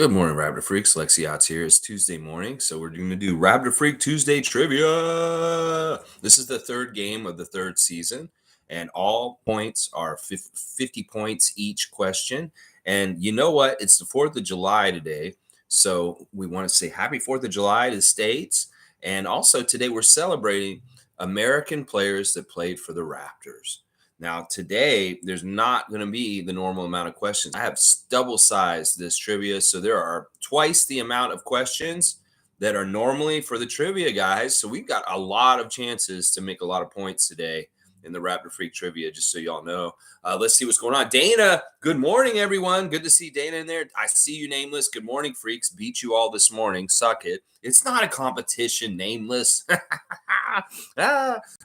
Good morning, Raptor Freaks. Lexiot's here. It's Tuesday morning, so we're going to do Raptor Freak Tuesday Trivia. This is the third game of the third season, and all points are 50 points each question. And you know what? It's the 4th of July today, so we want to say Happy 4th of July to the States. And also today we're celebrating American players that played for the Raptors. Now, today, there's not going to be the normal amount of questions. I have double sized this trivia. So there are twice the amount of questions that are normally for the trivia guys. So we've got a lot of chances to make a lot of points today in the Raptor Freak trivia, just so y'all know. Let's see what's going on. Dana, good morning, everyone. Good to see Dana in there. I see you, Nameless. Good morning, Freaks. Beat you all this morning. Suck it. It's not a competition, Nameless.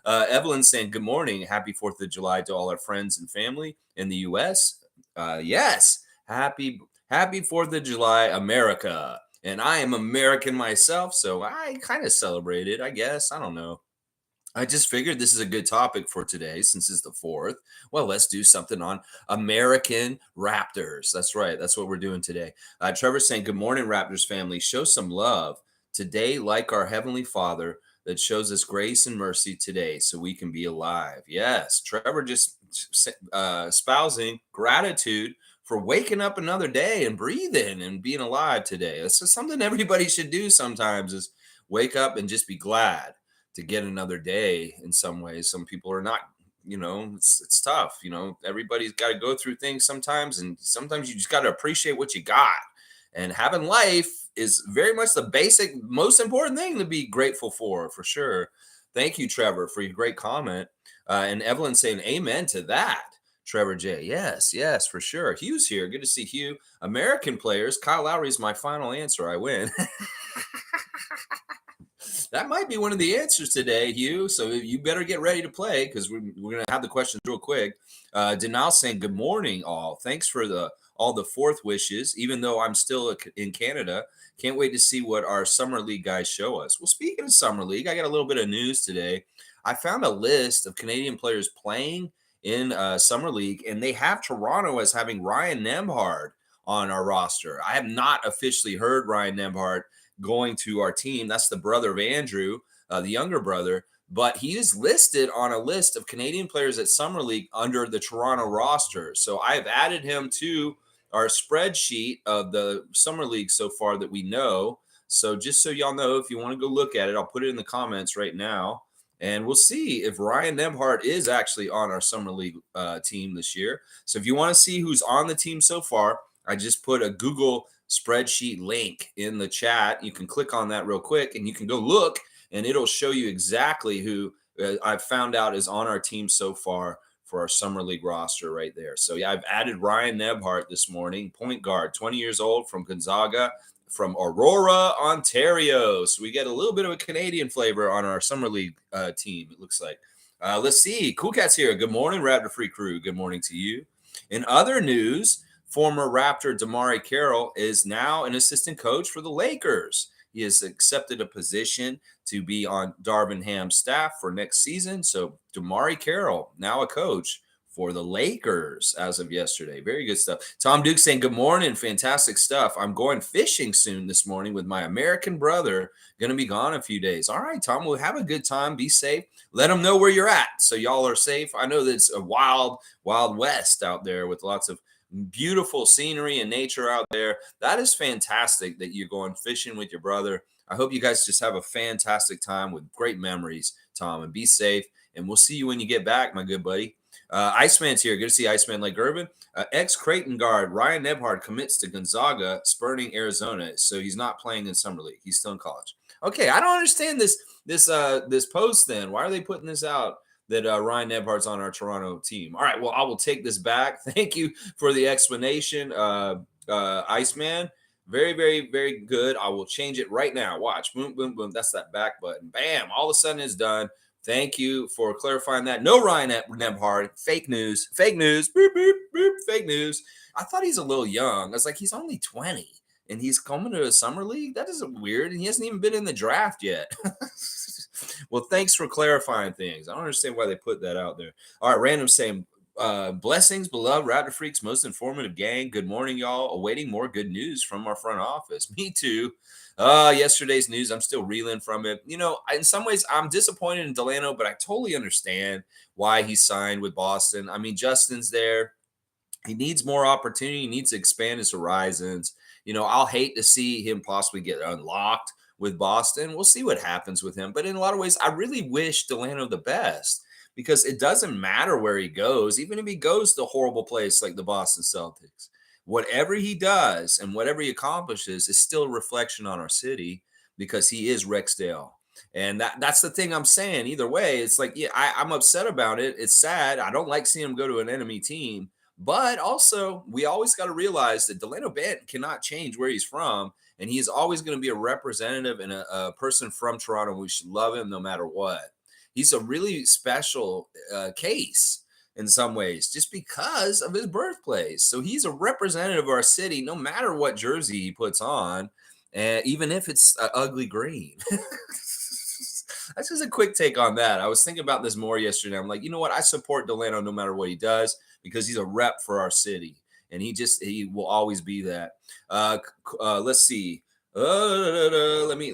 Evelyn saying, good morning. Happy 4th of July to all our friends and family in the U.S. Yes. Happy 4th of July, America. And I am American myself, so I kind of celebrate it, I guess. I don't know. I just figured this is a good topic for today since it's the 4th. Well, let's do something on American Raptors. That's right. That's what we're doing today. Trevor's saying, good morning, Raptors family. Show some love today, like our Heavenly Father that shows us grace and mercy today so we can be alive. Yes, Trevor just espousing gratitude for waking up another day and breathing and being alive today. That's just something everybody should do sometimes is wake up and just be glad to get another day. In some ways, some people are not, it's tough. Everybody's got to go through things sometimes, and sometimes you just got to appreciate what you got. And having life is very much the basic, most important thing to be grateful for sure. Thank you, Trevor, for your great comment. And Evelyn saying amen to that. Trevor J. Yes, for sure. Hugh's here. Good to see Hugh. American players. Kyle Lowry's my final answer. I win. That might be one of the answers today, Hugh. So you better get ready to play because we're going to have the questions real quick. Denal saying, good morning, all. Thanks for all the 4th wishes, even though I'm still in Canada. Can't wait to see what our Summer League guys show us. Well, speaking of Summer League, I got a little bit of news today. I found a list of Canadian players playing in Summer League, and they have Toronto as having Ryan Nembhard on our roster. I have not officially heard Ryan Nembhard going to our team. That's the brother of Andrew, the younger brother, but he is listed on a list of Canadian players at Summer League under the Toronto roster. So I have added him to our spreadsheet of the Summer League so far that we know. So just so y'all know, if you want to go look at it, I'll put it in the comments right now. And we'll see if Ryan Nembhard is actually on our Summer League team this year. So if you want to see who's on the team so far, I just put a Google spreadsheet link in the chat. You can click on that real quick and you can go look and it'll show you exactly who I've found out is on our team so far for our Summer League roster right there. So yeah, I've added Ryan Nembhard this morning, point guard, 20 years old from Gonzaga, from Aurora, Ontario. So we get a little bit of a Canadian flavor on our Summer League team, it looks like. Let's see. Cool Cat's here. Good morning, Raptor Free Crew. Good morning to you. In other news, former Raptor Damari Carroll is now an assistant coach for the Lakers. He has accepted a position to be on Darvin Ham's staff for next season. So Damari Carroll, now a coach for the Lakers as of yesterday. Very good stuff. Tom Duke saying, good morning. Fantastic stuff. I'm going fishing soon this morning with my American brother. Going to be gone a few days. All right, Tom, we'll have a good time. Be safe. Let them know where you're at so y'all are safe. I know that it's a wild west out there with lots of beautiful scenery and nature out there. That is fantastic that you're going fishing with your brother. I hope you guys just have a fantastic time with great memories, Tom, and be safe. And we'll see you when you get back, my good buddy. Iceman's here. Good to see Iceman Lake Urban. Ex-Creighton guard Ryan Nembhard commits to Gonzaga, spurning Arizona. So he's not playing in Summer League. He's still in college. Okay, I don't understand this post then. Why are they putting this out? That Ryan Nembhard's on our Toronto team. All right, well, I will take this back. Thank you for the explanation, Iceman. Very, very, very good. I will change it right now. Watch. Boom, boom, boom. That's that back button. Bam. All of a sudden it's done. Thank you for clarifying that. No Ryan Nembhard. Fake news. Fake news. Boop, boop, boop. Fake news. I thought he's a little young. I was like, he's only 20. And he's coming to a Summer League? That is weird. And he hasn't even been in the draft yet. Well, thanks for clarifying things. I don't understand why they put that out there. All right, Random saying, Blessings, beloved Raptor Freaks, most informative gang. Good morning, y'all. Awaiting more good news from our front office. Me too. Yesterday's news, I'm still reeling from it. In some ways, I'm disappointed in Delano, but I totally understand why he signed with Boston. I mean, Justin's there. He needs more opportunity. He needs to expand his horizons. I'll hate to see him possibly get unlocked with Boston. We'll see what happens with him. But in a lot of ways, I really wish Delano the best because it doesn't matter where he goes, even if he goes to a horrible place like the Boston Celtics. Whatever he does and whatever he accomplishes is still a reflection on our city because he is Rexdale. And that's the thing I'm saying. Either way, it's like, yeah, I'm upset about it. It's sad. I don't like seeing him go to an enemy team. But also, we always got to realize that Delano Banton cannot change where he's from. And he is always going to be a representative and a person from Toronto. We should love him no matter what. He's a really special case in some ways just because of his birthplace. So he's a representative of our city no matter what jersey he puts on, even if it's ugly green. That's just a quick take on that. I was thinking about this more yesterday. I'm like, you know what? I support Delano no matter what he does because he's a rep for our city, and he will always be that. Let's see. Let me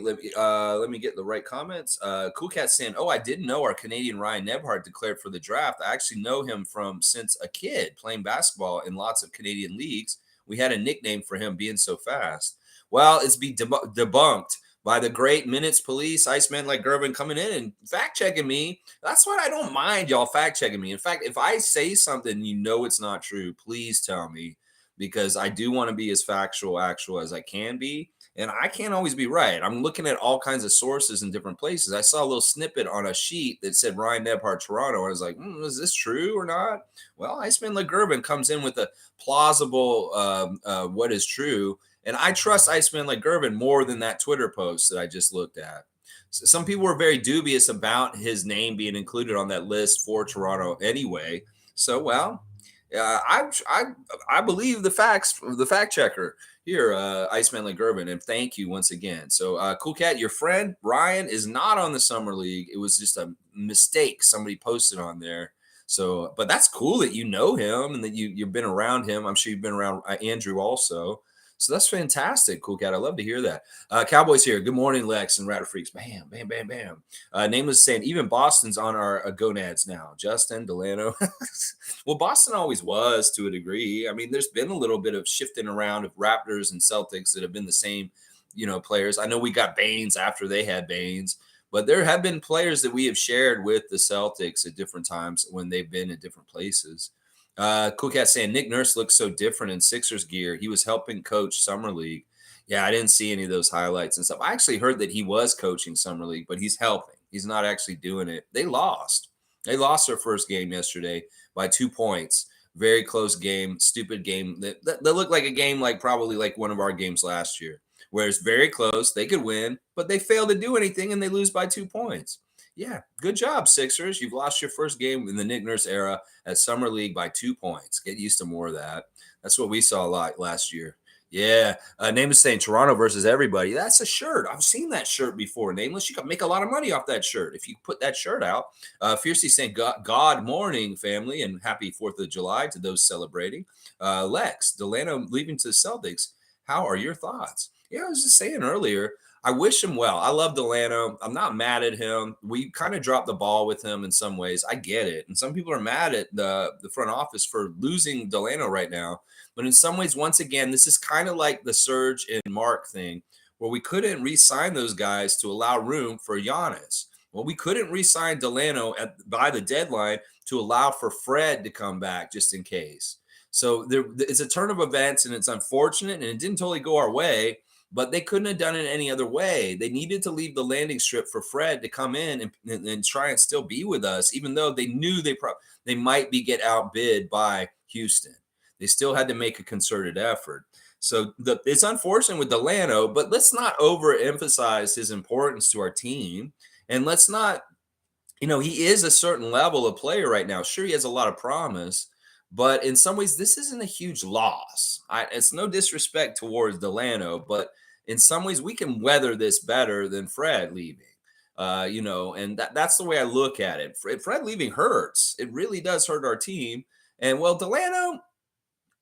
get the right comments. Cool Cat saying, "Oh, I didn't know our Canadian Ryan Nebhart declared for the draft. I actually know him from since a kid playing basketball in lots of Canadian leagues. We had a nickname for him being so fast. Well, it's be debunked by the great Minutes Police, Iceman like Gervin coming in and fact checking me. That's what I don't mind, y'all fact checking me. In fact, if I say something it's not true, please tell me because I do want to be as actual as I can be. And I can't always be right. I'm looking at all kinds of sources in different places. I saw a little snippet on a sheet that said Ryan Nebhart, Toronto. I was like, is this true or not? Well, Iceman like Gervin comes in with a plausible what is true. And I trust Iceman like Gervin more than that Twitter post that I just looked at. So some people were very dubious about his name being included on that list for Toronto anyway. So, well, I believe the facts, the fact checker here, Iceman like Gervin, and thank you once again. So, Cool Cat, your friend Ryan is not on the summer league. It was just a mistake somebody posted on there. So, but that's cool that you know him and that you've been around him. I'm sure you've been around Andrew also. So that's fantastic, Cool Cat. I love to hear that. Cowboys here. Good morning, Lex and Ratter Freaks. Bam, bam, bam, bam. Nameless saying even Boston's on our gonads now. Justin Delano. Well, Boston always was to a degree. I mean, there's been a little bit of shifting around of Raptors and Celtics that have been the same, players. I know we got Baines after they had Baines, but there have been players that we have shared with the Celtics at different times when they've been in different places. Cool Cat saying Nick Nurse looks so different in Sixers gear. He was helping coach Summer League. Yeah, I didn't see any of those highlights and stuff. I actually heard that he was coaching Summer League, but he's helping. He's not actually doing it. They lost. They lost their first game yesterday by 2 points. Very close game, stupid game. That looked like a game like probably like one of our games last year, where it's very close. They could win, but they fail to do anything and they lose by 2 points. Yeah, good job, Sixers. You've lost your first game in the Nick Nurse era at Summer League by 2 points. Get used to more of that. That's what we saw a lot last year. Yeah, Name is saying Toronto versus everybody. That's a shirt. I've seen that shirt before. Nameless, you can make a lot of money off that shirt if you put that shirt out. Fiercely saying God morning, family, and happy 4th of July to those celebrating. Lex, Delano leaving to the Celtics. How are your thoughts? Yeah, I was just saying earlier, I wish him well. I love Delano. I'm not mad at him. We kind of dropped the ball with him in some ways. I get it. And some people are mad at the front office for losing Delano right now. But in some ways, once again, this is kind of like the Serge and Mark thing, where we couldn't re-sign those guys to allow room for Giannis. Well, we couldn't re-sign Delano by the deadline to allow for Fred to come back just in case. So it's a turn of events, and it's unfortunate, and it didn't totally go our way. But they couldn't have done it any other way. They needed to leave the landing strip for Fred to come in and try and still be with us, even though they knew they might be get outbid by Houston. They still had to make a concerted effort. So it's unfortunate with Delano, but let's not overemphasize his importance to our team. And let's not, he is a certain level of player right now. Sure, he has a lot of promise, but in some ways, this isn't a huge loss. It's no disrespect towards Delano, but in some ways, we can weather this better than Fred leaving. And that's the way I look at it. Fred leaving hurts. It really does hurt our team. And well, Delano,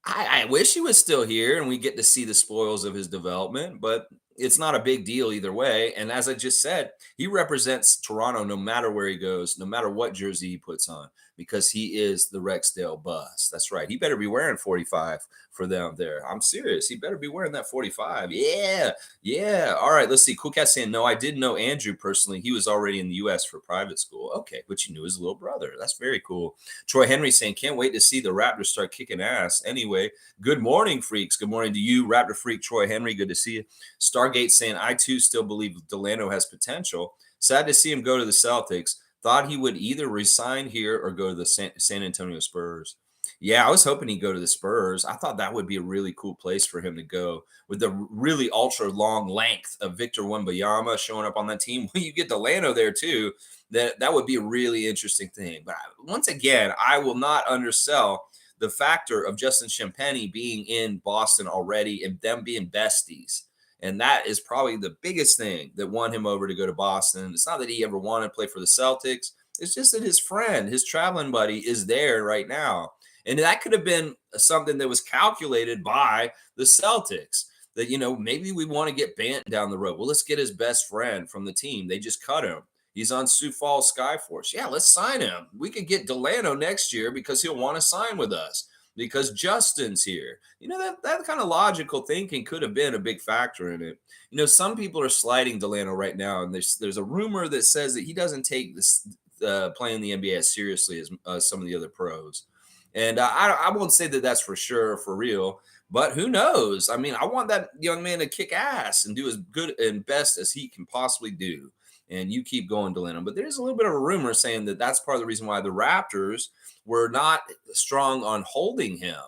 I wish he was still here and we get to see the spoils of his development, but it's not a big deal either way. And as I just said, he represents Toronto no matter where he goes, no matter what jersey he puts on, because he is the Rexdale bus. That's right. He better be wearing 45 for them there. I'm serious. He better be wearing that 45. Yeah. Yeah. All right. Let's see. Cool Cat saying, no, I didn't know Andrew personally. He was already in the US for private school. Okay. But you knew his little brother. That's very cool. Troy Henry saying, can't wait to see the Raptors start kicking ass. Anyway, good morning, freaks. Good morning to you, Raptor freak Troy Henry. Good to see you. Stargate saying, I too still believe Delano has potential. Sad to see him go to the Celtics. Thought he would either resign here or go to the San Antonio Spurs. Yeah, I was hoping he'd go to the Spurs. I thought that would be a really cool place for him to go with the really ultra long length of Victor Wembanyama showing up on that team. When you get Delano there too, that would be a really interesting thing. But once again, I will not undersell the factor of Justin Champagnie being in Boston already and them being besties. And that is probably the biggest thing that won him over to go to Boston. It's not that he ever wanted to play for the Celtics. It's just that his friend, his traveling buddy, is there right now. And that could have been something that was calculated by the Celtics that, maybe we want to get Bant down the road. Well, let's get his best friend from the team. They just cut him. He's on Sioux Falls Skyforce. Yeah, let's sign him. We could get Delano next year because he'll want to sign with us because Justin's here. That kind of logical thinking could have been a big factor in it. Some people are sliding Delano right now, and there's a rumor that says that he doesn't take this playing the NBA as seriously as some of the other pros. And I won't say that that's for sure, for real, but who knows? I mean, I want that young man to kick ass and do as good and best as he can possibly do. And you keep going, Delano. But there's a little bit of a rumor saying that that's part of the reason why the Raptors were not strong on holding him,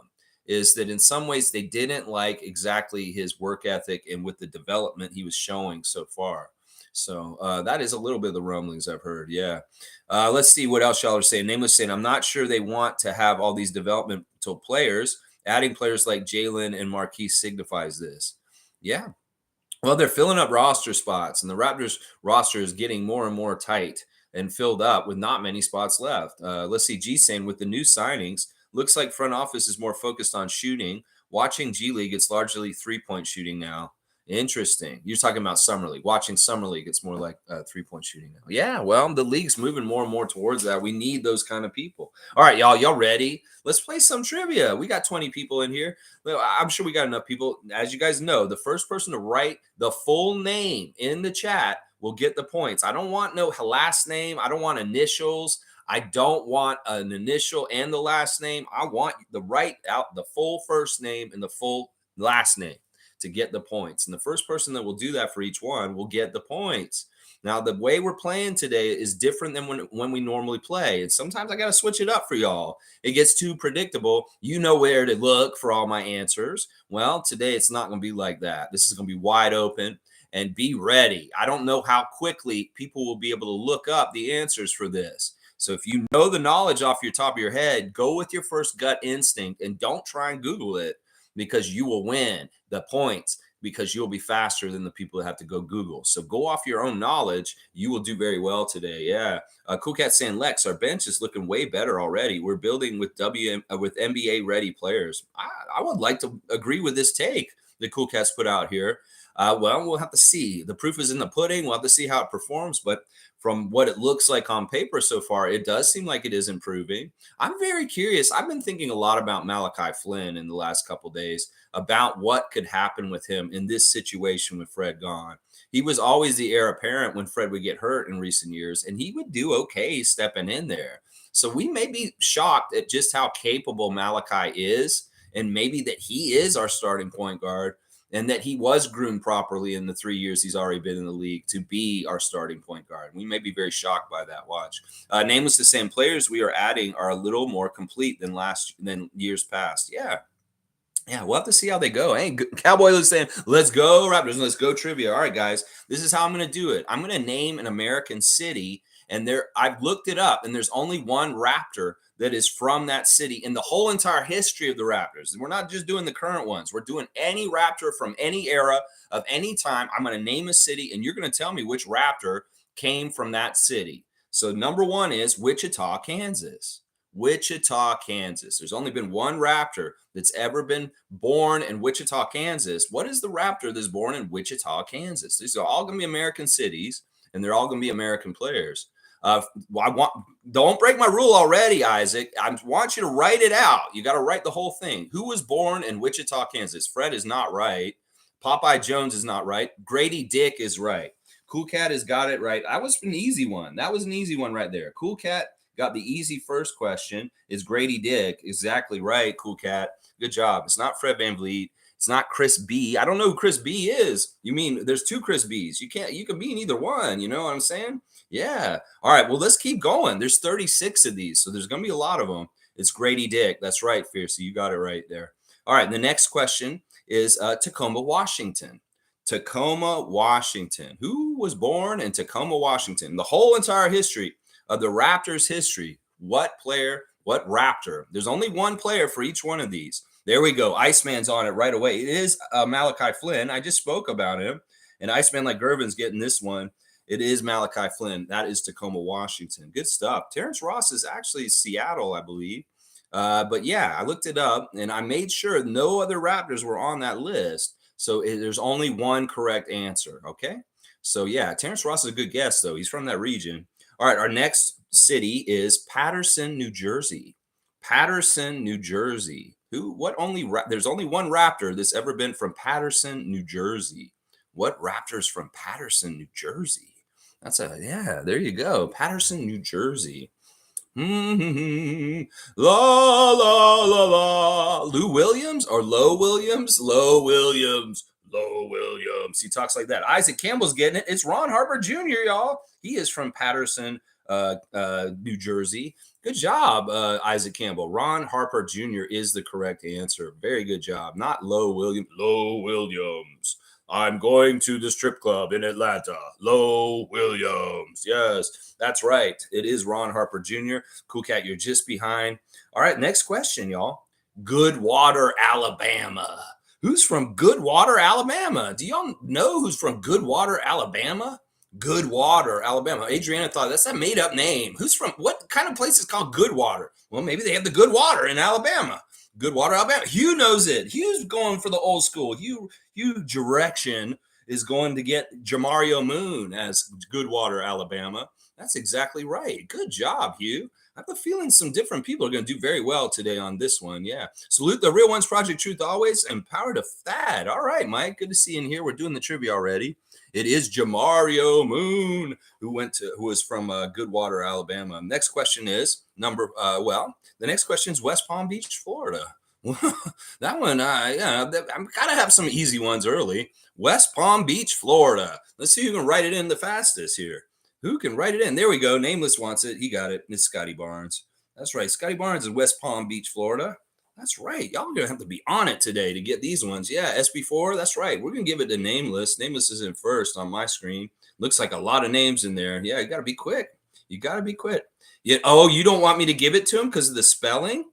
is that in some ways they didn't like exactly his work ethic and with the development he was showing so far. So that is a little bit of the rumblings I've heard. Yeah. Let's see what else y'all are saying. Nameless saying, I'm not sure they want to have all these developmental players. Adding players like Jalen and Marquise signifies this. Yeah. Well, they're filling up roster spots, and the Raptors roster is getting more and more tight and filled up with not many spots left. Let's see, G saying, with the new signings, looks like front office is more focused on shooting. Watching G League, it's largely 3-point shooting now. Interesting. You're talking about Summer League. Watching Summer League, it's more like 3-point shooting now. Yeah, well, the league's moving more and more towards that. We need those kind of people. All right, y'all. Y'all ready? Let's play some trivia. We got 20 people in here. I'm sure we got enough people. As you guys know, the first person to write the full name in the chat will get the points. I don't want no last name. I don't want initials. I don't want an initial and the last name. I want the write out the full first name and the full last name to get the points. And the first person that will do that for each one will get the points. Now, the way we're playing today is different than when we normally play. And sometimes I got to switch it up for y'all. It gets too predictable. You know where to look for all my answers. Well, today it's not going to be like that. This is going to be wide open, and be ready. I don't know how quickly people will be able to look up the answers for this. So if you know the knowledge off your top of your head, go with your first gut instinct and don't try and Google it, because you will win the points, because you'll be faster than the people that have to go Google. So go off your own knowledge. You will do very well today. Yeah. Cool Cat saying, Lex, our bench is looking way better already. We're building with with NBA ready players. I would like to agree with this take that Cool Cat's put out here. Well, we'll have to see. The proof is in the pudding. We'll have to see how it performs. But from what it looks like on paper so far, it does seem like it is improving. I'm very curious. I've been thinking a lot about Malachi Flynn in the last couple of days, about what could happen with him in this situation with Fred gone. He was always the heir apparent when Fred would get hurt in recent years, and he would do okay stepping in there. So we may be shocked at just how capable Malachi is, and maybe that he is our starting point guard, and that he was groomed properly in the 3 years he's already been in the league to be our starting point guard. We may be very shocked by that. Watch. Nameless the same players we are adding are a little more complete than years past. Yeah. Yeah, we'll have to see how they go. Hey, Cowboy is saying, let's go, Raptors. Let's go trivia. All right, guys, this is how I'm going to do it. I'm going to name an American city, and I've looked it up, and there's only one Raptor that is from that city in the whole entire history of the Raptors. And we're not just doing the current ones. We're doing any Raptor from any era of any time. I'm going to name a city, and you're going to tell me which Raptor came from that city. So number one is Wichita, Kansas. Wichita, Kansas. There's only been one Raptor that's ever been born in Wichita, Kansas. What is the Raptor that's born in Wichita, Kansas? These are all going to be American cities, and they're all going to be American players. Uh, don't break my rule already, Isaac. I want you to write it out. You got to write the whole thing. Who was born in Wichita, Kansas? Fred is not right. Popeye Jones is not right. Grady Dick is right. Cool Cat has got it right. That was an easy one. That was an easy one right there. Cool Cat got the easy first question. Is Grady Dick exactly right? Cool Cat. Good job. It's not Fred VanVleet. It's not Chris B. I don't know who Chris B is. You mean there's two Chris B's? You can be in either one. You know what I'm saying? Yeah. All right. Well, let's keep going. There's 36 of these, so there's going to be a lot of them. It's Grady Dick. That's right, Fiercey. You got it right there. All right. The next question is Tacoma, Washington. Tacoma, Washington. Who was born in Tacoma, Washington? The whole entire history of the Raptors' history. What player, what Raptor? There's only one player for each one of these. There we go. Iceman's on it right away. It is Malachi Flynn. I just spoke about him. And Iceman like Gervin's getting this one. It is Malachi Flynn. That is Tacoma, Washington. Good stuff. Terrence Ross is actually Seattle, I believe. But yeah, I looked it up and I made sure no other Raptors were on that list. So there's only one correct answer. Okay. So yeah, Terrence Ross is a good guess, though. He's from that region. All right. Our next city is Paterson, New Jersey. Paterson, New Jersey. There's only one Raptor that's ever been from Paterson, New Jersey. What Raptors from Paterson, New Jersey? There you go. Paterson, New Jersey. La la la la. Lou Williams or Low Williams? Low Williams. Low Williams. He talks like that. Isaac Campbell's getting it. It's Ron Harper Jr., y'all. He is from Paterson, New Jersey. Good job, Isaac Campbell. Ron Harper Jr. is the correct answer. Very good job. Not Low Williams. Low Williams. I'm going to the strip club in Atlanta. Low Williams. Yes, that's right. It is Ron Harper Jr. Cool Cat, you're just behind. All right, next question, y'all. Goodwater, Alabama. Who's from Goodwater, Alabama? Do y'all know who's from Goodwater, Alabama? Goodwater, Alabama. Adriana thought that's a made-up name. Who's from what kind of place is called Goodwater? Well, maybe they have the good water in Alabama. Goodwater, Alabama. Hugh knows it. Hugh's going for the old school. Hugh Direction is going to get Jamario Moon as Goodwater, Alabama. That's exactly right. Good job, Hugh. I have a feeling some different people are going to do very well today on this one. Yeah. Salute the Real Ones Project Truth Always and power to Thad. All right, Mike. Good to see you in here. We're doing the trivia already. It is Jamario Moon who was from Goodwater, Alabama. Next question is the next question is West Palm Beach, Florida. That one, I'm gotta have some easy ones early. West Palm Beach, Florida. Let's see who can write it in the fastest here. Who can write it in? There we go. Nameless wants it. He got it. It's Scotty Barnes. That's right. Scotty Barnes is West Palm Beach, Florida. That's right. Y'all are gonna have to be on it today to get these ones. Yeah, SB4. That's right. We're gonna give it to Nameless. Nameless is in first on my screen. Looks like a lot of names in there. Yeah, you gotta be quick. You gotta be quick. You don't want me to give it to him because of the spelling?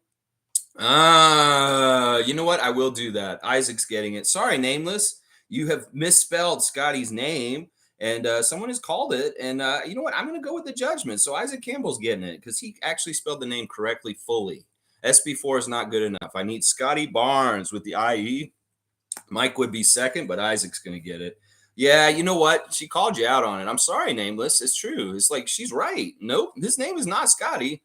You know what? I will do that. Isaac's getting it. Sorry, Nameless. You have misspelled Scotty's name, and someone has called it. And you know what? I'm going to go with the judgment. So Isaac Campbell's getting it because he actually spelled the name correctly fully. SB4 is not good enough. I need Scotty Barnes with the IE. Mike would be second, but Isaac's going to get it. Yeah, you know what? She called you out on it. I'm sorry, Nameless. It's true. It's like she's right. Nope, his name is not Scotty.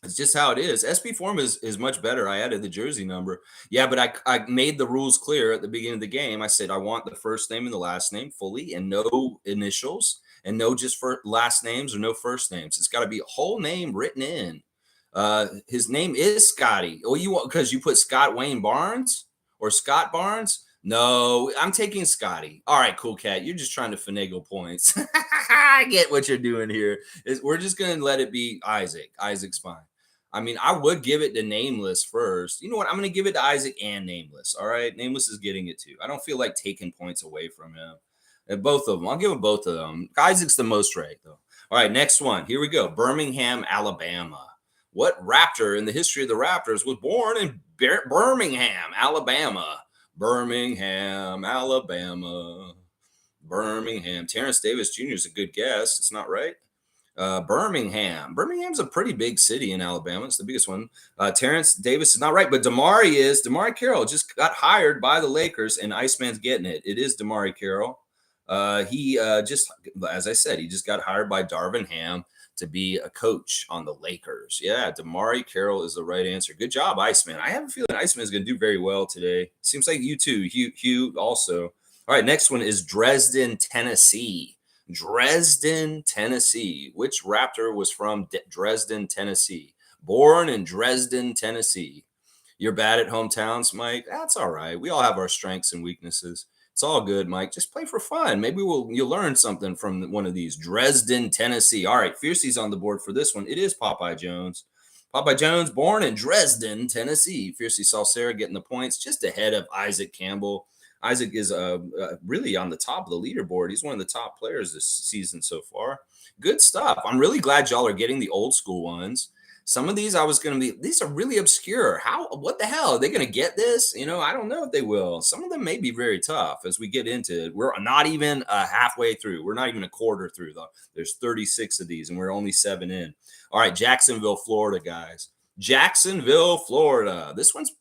It's just how it is. SB form is much better. I added the jersey number. Yeah, but I made the rules clear at the beginning of the game. I said I want the first name and the last name fully and no initials and no just for last names or no first names. It's got to be a whole name written in. His name is Scotty. Oh, you want because you put Scott Wayne Barnes or Scott Barnes? No, I'm taking Scotty. All right, cool cat. You're just trying to finagle points. I get what you're doing here. We're just going to let it be Isaac. Isaac's fine. I mean, I would give it to Nameless first. You know what? I'm going to give it to Isaac and Nameless. All right. Nameless is getting it too. I don't feel like taking points away from him. Both of them. I'll give them both of them. Isaac's the most right, though. All right. Next one. Here we go. Birmingham, Alabama. What Raptor in the history of the Raptors was born in Birmingham, Alabama? Birmingham, Alabama. Birmingham. Terrence Davis Jr. is a good guess. It's not right. Birmingham. Birmingham's a pretty big city in Alabama. It's the biggest one. Terrence Davis is not right, but Damari is. Damari Carroll just got hired by the Lakers, and Iceman's getting it. It is Damari Carroll. He just, as I said, he just got hired by Darvin Ham to be a coach on the Lakers. Yeah, Damari Carroll is the right answer. Good job, Iceman. I have a feeling Iceman is going to do very well today. Seems like you too, Hugh also. All right, next one is Dresden, Tennessee. Dresden, Tennessee. Which Raptor was from Dresden, Tennessee? Born in Dresden, Tennessee. You're bad at hometowns, Mike? That's all right. We all have our strengths and weaknesses. It's all good, Mike. Just play for fun. Maybe you'll learn something from one of these. Dresden, Tennessee. All right, Fiercey's on the board for this one. It is Popeye Jones. Popeye Jones, born in Dresden, Tennessee. Fiercey Salcera getting the points, just ahead of Isaac Campbell. Isaac is really on the top of the leaderboard. He's one of the top players this season so far. Good stuff. I'm really glad y'all are getting the old school ones. Some of these these are really obscure. What the hell? Are they going to get this? I don't know if they will. Some of them may be very tough as we get into it. We're not even halfway through. We're not even a quarter through, though. There's 36 of these, and we're only 7 in. All right, Jacksonville, Florida, guys. Jacksonville, Florida. This one's.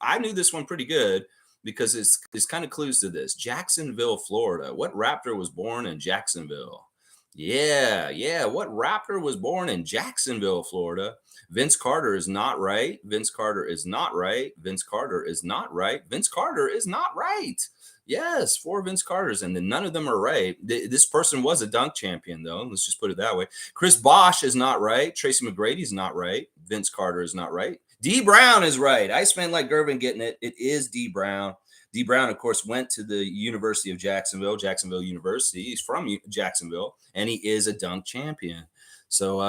I knew this one pretty good because it's kind of clues to this. Jacksonville, Florida. What Raptor was born in Jacksonville? Yeah. What Raptor was born in Jacksonville, Florida? Vince Carter is not right. Vince Carter is not right. Vince Carter is not right. Vince Carter is not right. Yes, 4 Vince Carters, and then none of them are right. This person was a dunk champion, though. Let's just put it that way. Chris Bosh is not right. Tracy McGrady's not right. Vince Carter is not right. D. Brown is right. Iceman like Gervin getting it. It is D. Brown. D. Brown, of course, went to the University of Jacksonville University. He's from Jacksonville, and he is a dunk champion. So,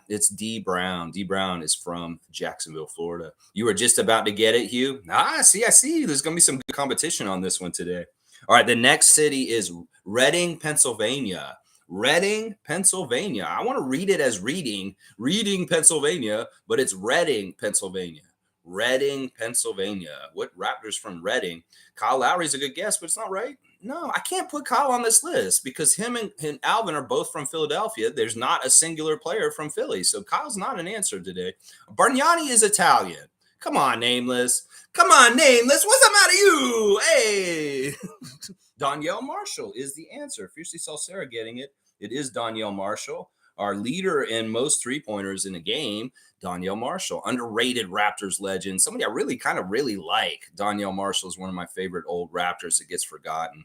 it's D. Brown. D. Brown is from Jacksonville, Florida. You were just about to get it, Hugh? I see. There's going to be some good competition on this one today. All right, the next city is Reading, Pennsylvania. Reading, Pennsylvania. I want to read it as Reading, Pennsylvania, but it's Reading, Pennsylvania. Reading, Pennsylvania. What Raptors from Reading? Kyle Lowry's a good guess, but it's not right. No, I can't put Kyle on this list because him and Alvin are both from Philadelphia. There's not a singular player from Philly, so Kyle's not an answer today. Bargnani is Italian. Come on, Nameless. What's the matter you? Hey. Donyell Marshall is the answer. Fiercely Salcera getting it. It is Donyell Marshall. Our leader in most three-pointers in a game, Donyell Marshall, underrated Raptors legend. Somebody I really like. Donyell Marshall is one of my favorite old Raptors that gets forgotten.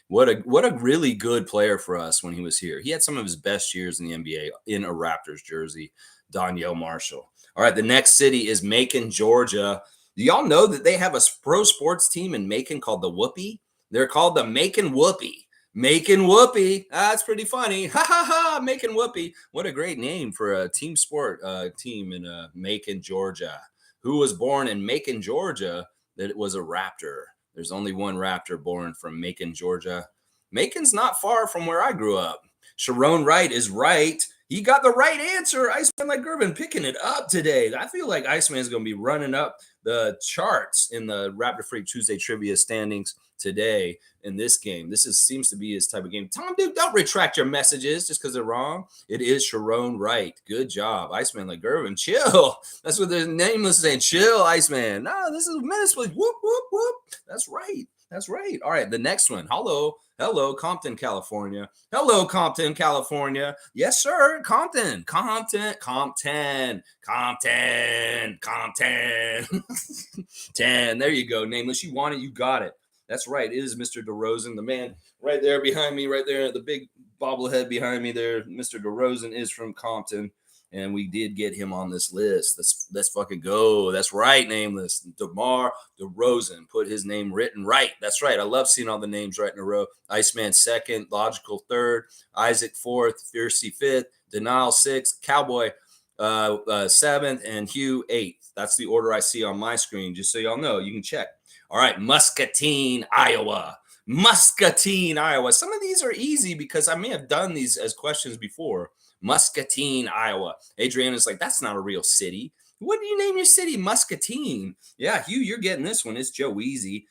What a really good player for us when he was here. He had some of his best years in the NBA in a Raptors jersey. Donyell Marshall. All right, the next city is Macon, Georgia. Do y'all know that they have a pro sports team in Macon called the Whoopie? They're called the Macon Whoopie. Macon Whoopie. That's pretty funny. Ha ha ha. Macon Whoopie. What a great name for a team sport team in Macon, Georgia. Who was born in Macon, Georgia? That it was a Raptor. There's only one Raptor born from Macon, Georgia. Macon's not far from where I grew up. Sharon Wright is right. He got the right answer. Iceman like Gervin picking it up today. I feel like Iceman is going to be running up the charts in the Raptor Freak Tuesday trivia standings today in this game. Seems to be his type of game. Tom Duke, don't retract your messages just because they're wrong. It is Sharon Wright. Good job. Iceman like Gervin. Chill. That's what the Nameless is saying. Chill, Iceman. No, this is Menace. Whoop, whoop, whoop. That's right. All right, the next one. Hello, Compton, California. Hello, Compton, California. Yes, sir. Compton. 10. There you go. Nameless. You want it. You got it. That's right. It is Mr. DeRozan, the man right there behind me, right there, the big bobblehead behind me there. Mr. DeRozan is from Compton, and we did get him on this list. Let's fucking go. That's right, Nameless. DeMar DeRozan. Put his name written right. That's right. I love seeing all the names right in a row. Iceman 2nd, Logical 3rd, Isaac 4th, Fiercey 5th, Denial 6th, Cowboy 7th, and Hugh 8th. That's the order I see on my screen, just so y'all know. You can check. All right, Muscatine, Iowa. Some of these are easy because I may have done these as questions before. Muscatine, Iowa. Adriana's like, that's not a real city. What do you name your city? Muscatine. Yeah, Hugh, you're getting this one. It's Joeezy.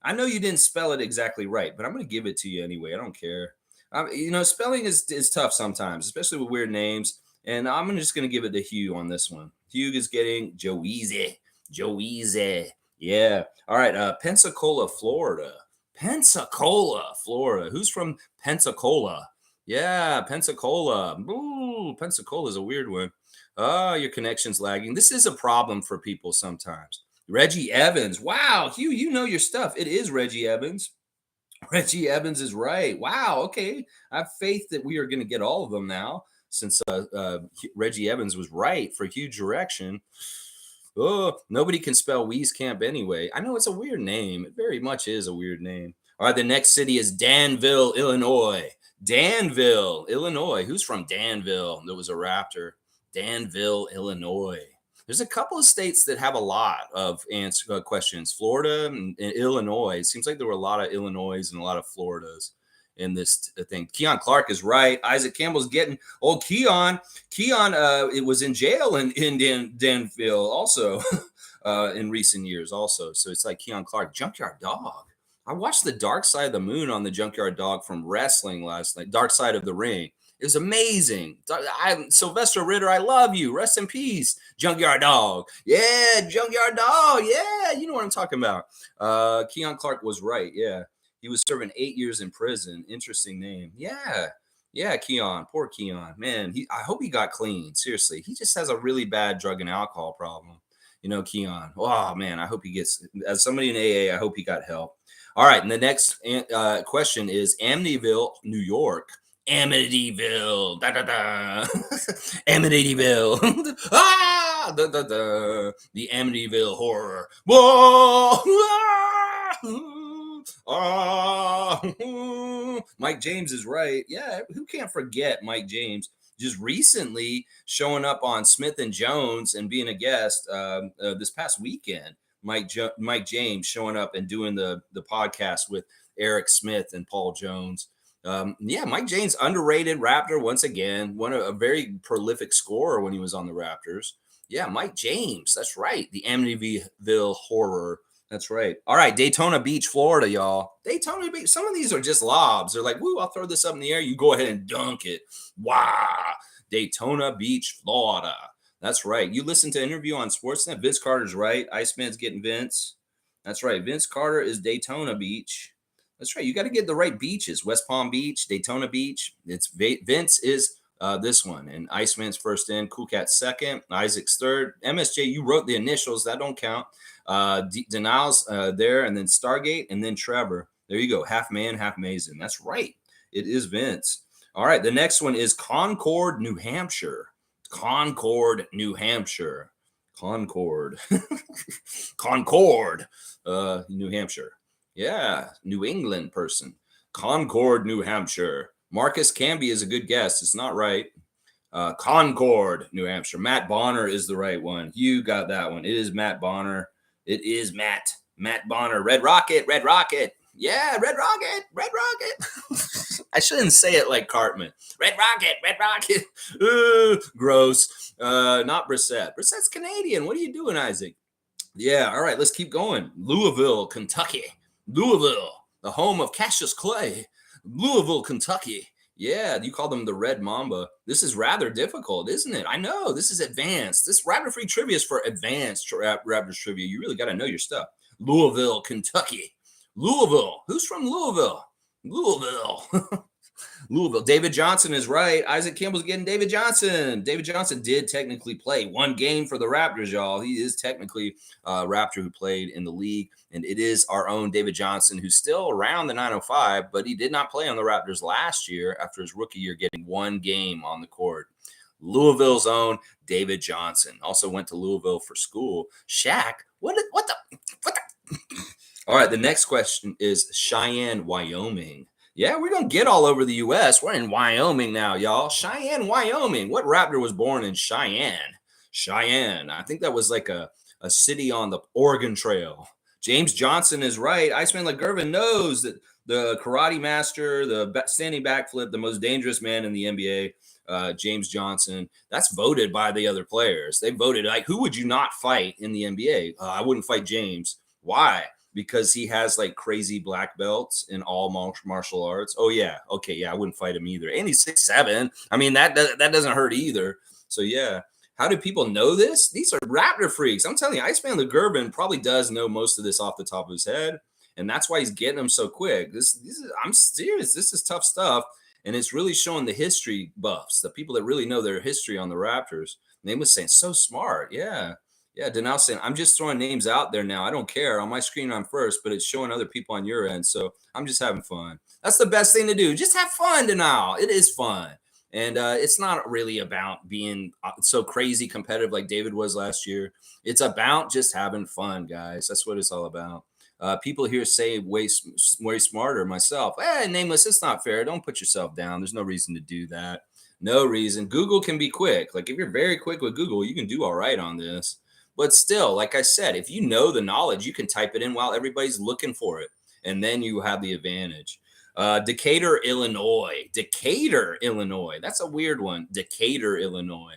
I know you didn't spell it exactly right, but I'm going to give it to you anyway. I don't care. Spelling is tough sometimes, especially with weird names. And I'm just going to give it to Hugh on this one. Hugh is getting Joeezy. Joeezy. Yeah. All right. Pensacola, Florida. Pensacola, Florida. Who's from Pensacola? Yeah, Pensacola. Ooh, Pensacola is a weird one. Oh, your connection's lagging. This is a problem for people sometimes. Reggie Evans. Wow, Hugh, you know your stuff. It is Reggie Evans. Reggie Evans is right. Wow. Okay. I have faith that we are going to get all of them now since Reggie Evans was right for huge direction. Oh, nobody can spell Wieskamp anyway. I know it's a weird name. It very much is a weird name. All right. The next city is Danville, Illinois. Danville, Illinois. Who's from Danville? There was a Raptor. Danville, Illinois. There's a couple of states that have a lot of questions. Florida and Illinois. It seems like there were a lot of Illinois and a lot of Floridas in this thing. Keon Clark is right. Isaac Campbell's getting old Keon. It was in jail in Danville also in recent years also. So it's like Keon Clark, Junkyard Dog. I watched the Dark Side of the Moon on the Junkyard Dog from wrestling last night. Dark Side of the Ring. It was amazing. Sylvester Ritter, I love you. Rest in peace. Junkyard Dog. Yeah, Junkyard Dog. Yeah, you know what I'm talking about. Keon Clark was right. Yeah. He was serving 8 years in prison. Interesting name. Yeah. Yeah, Keon. Poor Keon. Man, I hope he got clean. Seriously. He just has a really bad drug and alcohol problem. Keon. Oh, man, I hope he gets, as somebody in AA, I hope he got help. All right. And the next question is Amityville, New York. Amityville, da da da, Amityville, ah, da da da, the Amityville horror. Whoa, ah, Mike James is right. Yeah, who can't forget Mike James? Just recently showing up on Smith and Jones and being a guest this past weekend. Mike James showing up and doing the podcast with Eric Smith and Paul Jones. Mike James, underrated Raptor once again, a very prolific scorer when he was on the Raptors. Yeah, Mike James, that's right. The Amityville horror. That's right. All right, Daytona Beach, Florida, y'all. Daytona Beach. Some of these are just lobs. They're like, woo, I'll throw this up in the air. You go ahead and dunk it. Wow. Daytona Beach, Florida. That's right. You listen to Interview on Sportsnet. Vince Carter's right. Iceman's getting Vince. That's right. Vince Carter is Daytona Beach. That's right. You got to get the right beaches. West Palm Beach, Daytona Beach. Vince is this one. And Iceman's first in. Cool Cat's second. Isaac's third. MSJ, you wrote the initials. That don't count. Denal's there. And then Stargate. And then Trevor. There you go. Half man, half Mason. That's right. It is Vince. All right. The next one is Concord, New Hampshire. Concord, New Hampshire. Concord. Concord, New Hampshire. Yeah, New England person. Concord, New Hampshire. Marcus Camby is a good guess. It's not right. Concord, New Hampshire. Matt Bonner is the right one. You got that one. It is Matt Bonner. It is Matt Bonner. Red Rocket, Red Rocket. Yeah, Red Rocket, Red Rocket. I shouldn't say it like Cartman. Red Rocket, Red Rocket. Gross. Not Brissett. Brissett's Canadian. What are you doing, Isaac? Yeah, all right, let's keep going. Louisville, Kentucky. Louisville, the home of Cassius Clay. Louisville, Kentucky. Yeah, you call them the Red Mamba. This is rather difficult, isn't it? I know, this is advanced. This Raptor Free Trivia is for advanced Raptors Trivia. You really got to know your stuff. Louisville, Kentucky. Louisville. Who's from Louisville? Louisville. Louisville. David Johnson is right. Isaac Campbell's getting David Johnson. David Johnson did technically play one game for the Raptors, y'all. He is technically a Raptor who played in the league, and it is our own David Johnson, who's still around the 905, but he did not play on the Raptors last year after his rookie year, getting one game on the court. Louisville's own David Johnson also went to Louisville for school. Shaq, what the? All right, the next question is Cheyenne, Wyoming. Yeah, we're going to get all over the U.S. We're in Wyoming now, y'all. Cheyenne, Wyoming. What Raptor was born in Cheyenne? Cheyenne. I think that was like a city on the Oregon Trail. James Johnson is right. Iceman LeGervin knows that the karate master, the standing backflip, the most dangerous man in the NBA, James Johnson. That's voted by the other players. They voted, like, who would you not fight in the NBA? I wouldn't fight James. Why? because he has like crazy black belts in all martial arts. Oh yeah, okay, yeah, I wouldn't fight him either. And he's 6'7". I mean that doesn't hurt either. So yeah. How do people know this? These are Raptor freaks. I'm telling you, Iceman LeGurban probably does know most of this off the top of his head, and that's why he's getting them so quick. I'm serious. This is tough stuff, and it's really showing the history buffs, the people that really know their history on the Raptors. Name was saying so smart. Yeah. Yeah. Denal saying, I'm just throwing names out there now. I don't care. On my screen, I'm first, but it's showing other people on your end. So I'm just having fun. That's the best thing to do. Just have fun, Denal. It is fun. And it's not really about being so crazy competitive like David was last year. It's about just having fun, guys. That's what it's all about. People here say way smarter. Myself, nameless. It's not fair. Don't put yourself down. There's no reason to do that. No reason. Google can be quick. Like if you're very quick with Google, you can do all right on this. But still, like I said, if you know the knowledge, you can type it in while everybody's looking for it, and then you have the advantage. Decatur, Illinois. Decatur, Illinois. That's a weird one. Decatur, Illinois.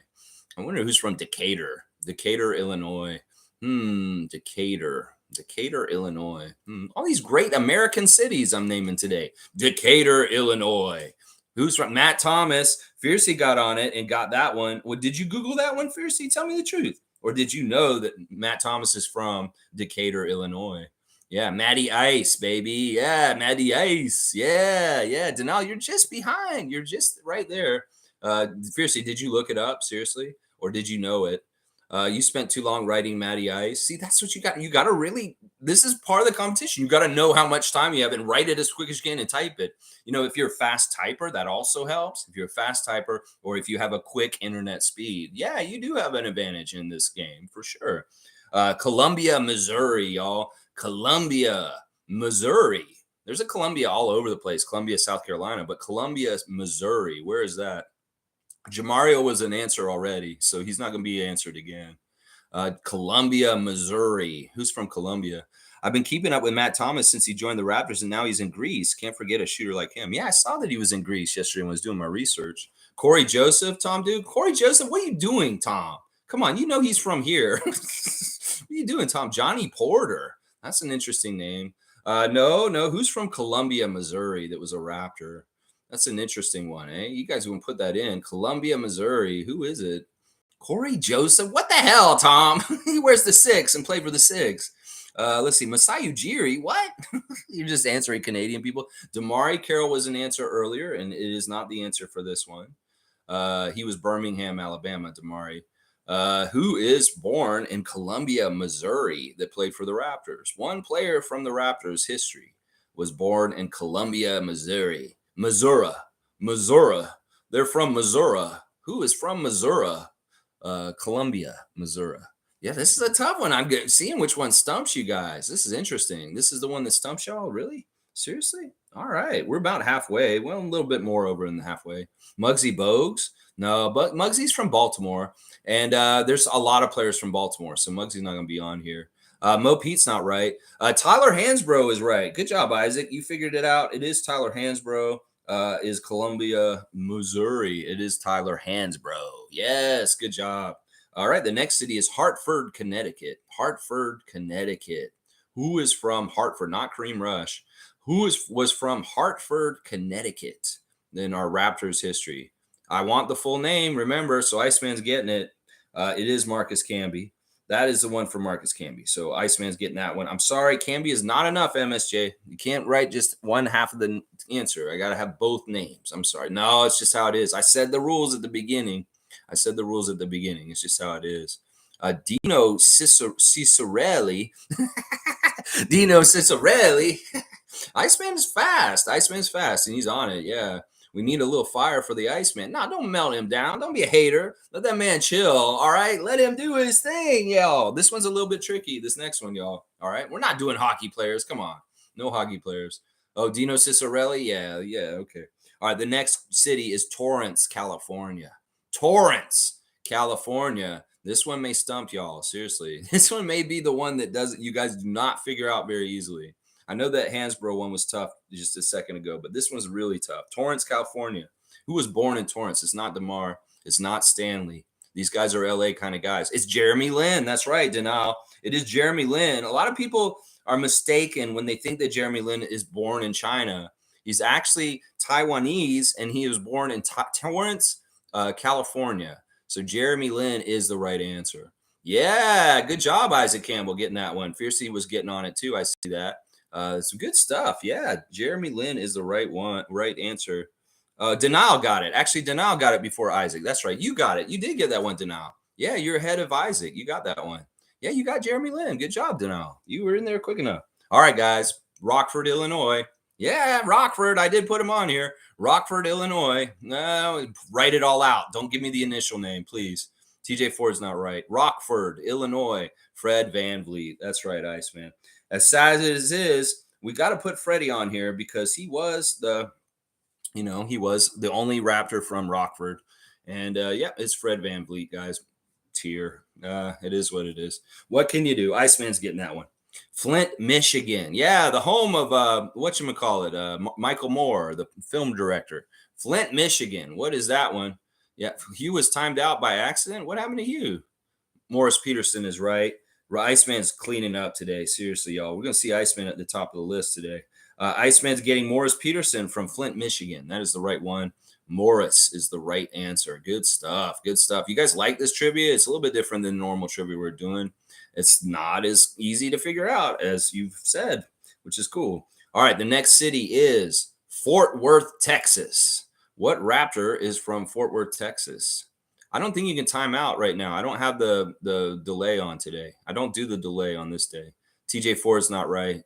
I wonder who's from Decatur. Decatur, Illinois. Decatur. Decatur, Illinois. All these great American cities I'm naming today. Decatur, Illinois. Who's from Matt Thomas? Fiercey got on it and got that one. Well, did you Google that one, Fiercey? Tell me the truth. Or did you know that Matt Thomas is from Decatur, Illinois? Yeah, Matty Ice, baby. Yeah, Matty Ice. Yeah, yeah. Denal, you're just behind. You're just right there. Fiercely, did you look it up seriously, or did you know it? You spent too long writing Matty Ice. See, that's what you got. You got to really. This is part of the competition. You got to know how much time you have and write it as quick as you can and type it. You know, if you're a fast typer, that also helps. If you're a fast typer, or if you have a quick internet speed, yeah, you do have an advantage in this game for sure. Columbia, Missouri, y'all. Columbia, Missouri. There's a Columbia all over the place. Columbia, South Carolina, but Columbia, Missouri. Where is that? Jamario was an answer already, so he's not going to be answered again. Columbia, Missouri. Who's from Columbia? I've been keeping up with Matt Thomas since he joined the Raptors, and now he's in Greece. Can't forget a shooter like him. Yeah, I saw that he was in Greece yesterday when I was doing my research. Corey Joseph, Tom, dude. Corey Joseph, what are you doing, Tom? Come on, you know he's from here. What are you doing, Tom? Johnny Porter. That's an interesting name. No. Who's from Columbia, Missouri that was a Raptor? That's an interesting one, eh? You guys wouldn't put that in. Columbia, Missouri. Who is it? Corey Joseph. What the hell, Tom? He wears the 6 and played for the 6. Let's see. Masai Ujiri. What? You're just answering Canadian people. Damari Carroll was an answer earlier, and it is not the answer for this one. He was Birmingham, Alabama, Damari. Who is born in Columbia, Missouri, that played for the Raptors. One player from the Raptors' history was born in Columbia, Missouri. Missouri. They're from Missouri. Who is from Missouri? Columbia, Missouri. Yeah, this is a tough one. I'm seeing which one stumps you guys. This is interesting. This is the one that stumps y'all? Really? Seriously? All right. We're about halfway. Well, a little bit more over in the halfway. Muggsy Bogues? No, but Muggsy's from Baltimore. And there's a lot of players from Baltimore, so Muggsy's not going to be on here. Mo Pete's not right. Tyler Hansbrough is right. Good job, Isaac. You figured it out. It is Tyler Hansbrough. Is Columbia, Missouri. It is Tyler Hansbrough. Yes, good job. All right, the next city is Hartford, Connecticut. Hartford, Connecticut. Who is from Hartford? Not Kareem Rush. Who was from Hartford, Connecticut in our Raptors history? I want the full name, remember, so Iceman's getting it. It is Marcus Camby. That is the one for Marcus Camby. So Iceman's getting that one. I'm sorry, Camby is not enough, MSJ. You can't write just one half of the answer. I got to have both names. I'm sorry. No, it's just how it is. I said the rules at the beginning. It's just how it is. Dino Cicerelli. Dino Cicerelli. Iceman's fast, and he's on it, yeah. We need a little fire for the Iceman. No, don't melt him down. Don't be a hater. Let that man chill. All right. Let him do his thing, y'all. This one's a little bit tricky. This next one, y'all. All right. We're not doing hockey players. Come on. No hockey players. Oh, Dino Cicerelli? Yeah. Okay. All right. The next city is Torrance, California. Torrance, California. This one may stump y'all. Seriously. This one may be the one that you guys do not figure out very easily. I know that Hansbrough one was tough just a second ago, but this one's really tough. Torrance, California. Who was born in Torrance? It's not DeMar. It's not Stanley. These guys are LA kind of guys. It's Jeremy Lin. That's right, Denal. It is Jeremy Lin. A lot of people are mistaken when they think that Jeremy Lin is born in China. He's actually Taiwanese, and he was born in Torrance, California. So Jeremy Lin is the right answer. Yeah, good job, Isaac Campbell, getting that one. Fiercey was getting on it too. I see that. Some good stuff. Yeah, Jeremy Lin is the right answer. Denial got it. Actually, Denial got it before Isaac. That's right. You got it. You did get that one, Denial. Yeah, you're ahead of Isaac. You got that one. Yeah, you got Jeremy Lin. Good job, Denial. You were in there quick enough. All right, guys. Rockford, Illinois. Yeah, Rockford. I did put him on here. Rockford, Illinois. No, write it all out. Don't give me the initial name, please. TJ Ford's not right. Rockford, Illinois. Fred Van Vliet. That's right, Iceman. As sad as it is, we got to put Freddie on here because he was the only Raptor from Rockford. And yeah, it's Fred Van Vliet, guys. Tier. It is what it is. What can you do? Iceman's getting that one. Flint, Michigan. Yeah, the home of whatchamacallit, Michael Moore, the film director. Flint, Michigan. What is that one? Yeah, Hugh was timed out by accident. What happened to Hugh? Morris Peterson is right. Iceman's cleaning up today. Seriously, y'all. We're going to see Iceman at the top of the list today. Iceman's getting Morris Peterson from Flint, Michigan. That is the right one. Morris is the right answer. Good stuff. Good stuff. You guys like this trivia? It's a little bit different than normal trivia we're doing. It's not as easy to figure out as you've said, which is cool. All right. The next city is Fort Worth, Texas. What Raptor is from Fort Worth, Texas? I don't think you can time out right now. I don't have the delay on today. I don't do the delay on this day. TJ Ford's not right.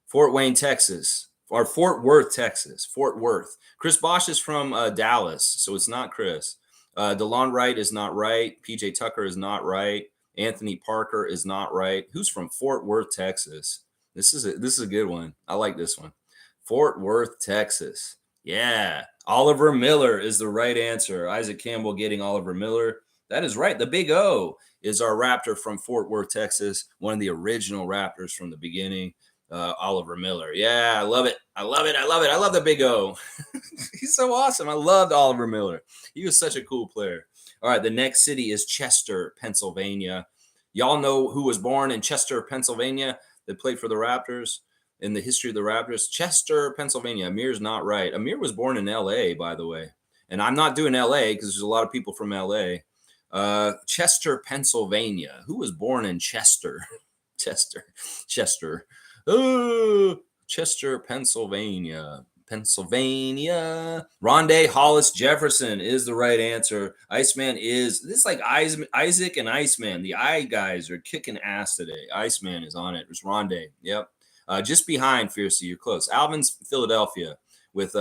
Fort Wayne, Texas, or Fort Worth, Texas. Fort Worth. Chris Bosch is from Dallas, so it's not Chris. DeLon Wright is not right. PJ Tucker is not right. Anthony Parker is not right. Who's from Fort Worth, Texas? This is a good one. I like this one. Fort Worth, Texas. Yeah. Oliver Miller is the right answer. Isaac Campbell getting Oliver Miller. That is right. The Big O is our Raptor from Fort Worth, Texas. One of the original Raptors from the beginning. Oliver Miller. Yeah, I love it. I love it. I love it. I love the Big O. He's so awesome. I loved Oliver Miller. He was such a cool player. All right, the next city is Chester, Pennsylvania. Y'all know who was born in Chester, Pennsylvania that played for the Raptors in the history of the Raptors? Chester, Pennsylvania. Amir's not right. Amir was born in L.A., by the way. And I'm not doing L.A. because there's a lot of people from L.A. Chester, Pennsylvania. Who was born in Chester? Chester. Oh, Chester, Pennsylvania. Rondé Hollis Jefferson is the right answer. Iceman is like Isaac and Iceman. The I guys are kicking ass today. Iceman is on it. It's Rondé. Yep. Just behind Fiercey. You're close. Alvin's Philadelphia with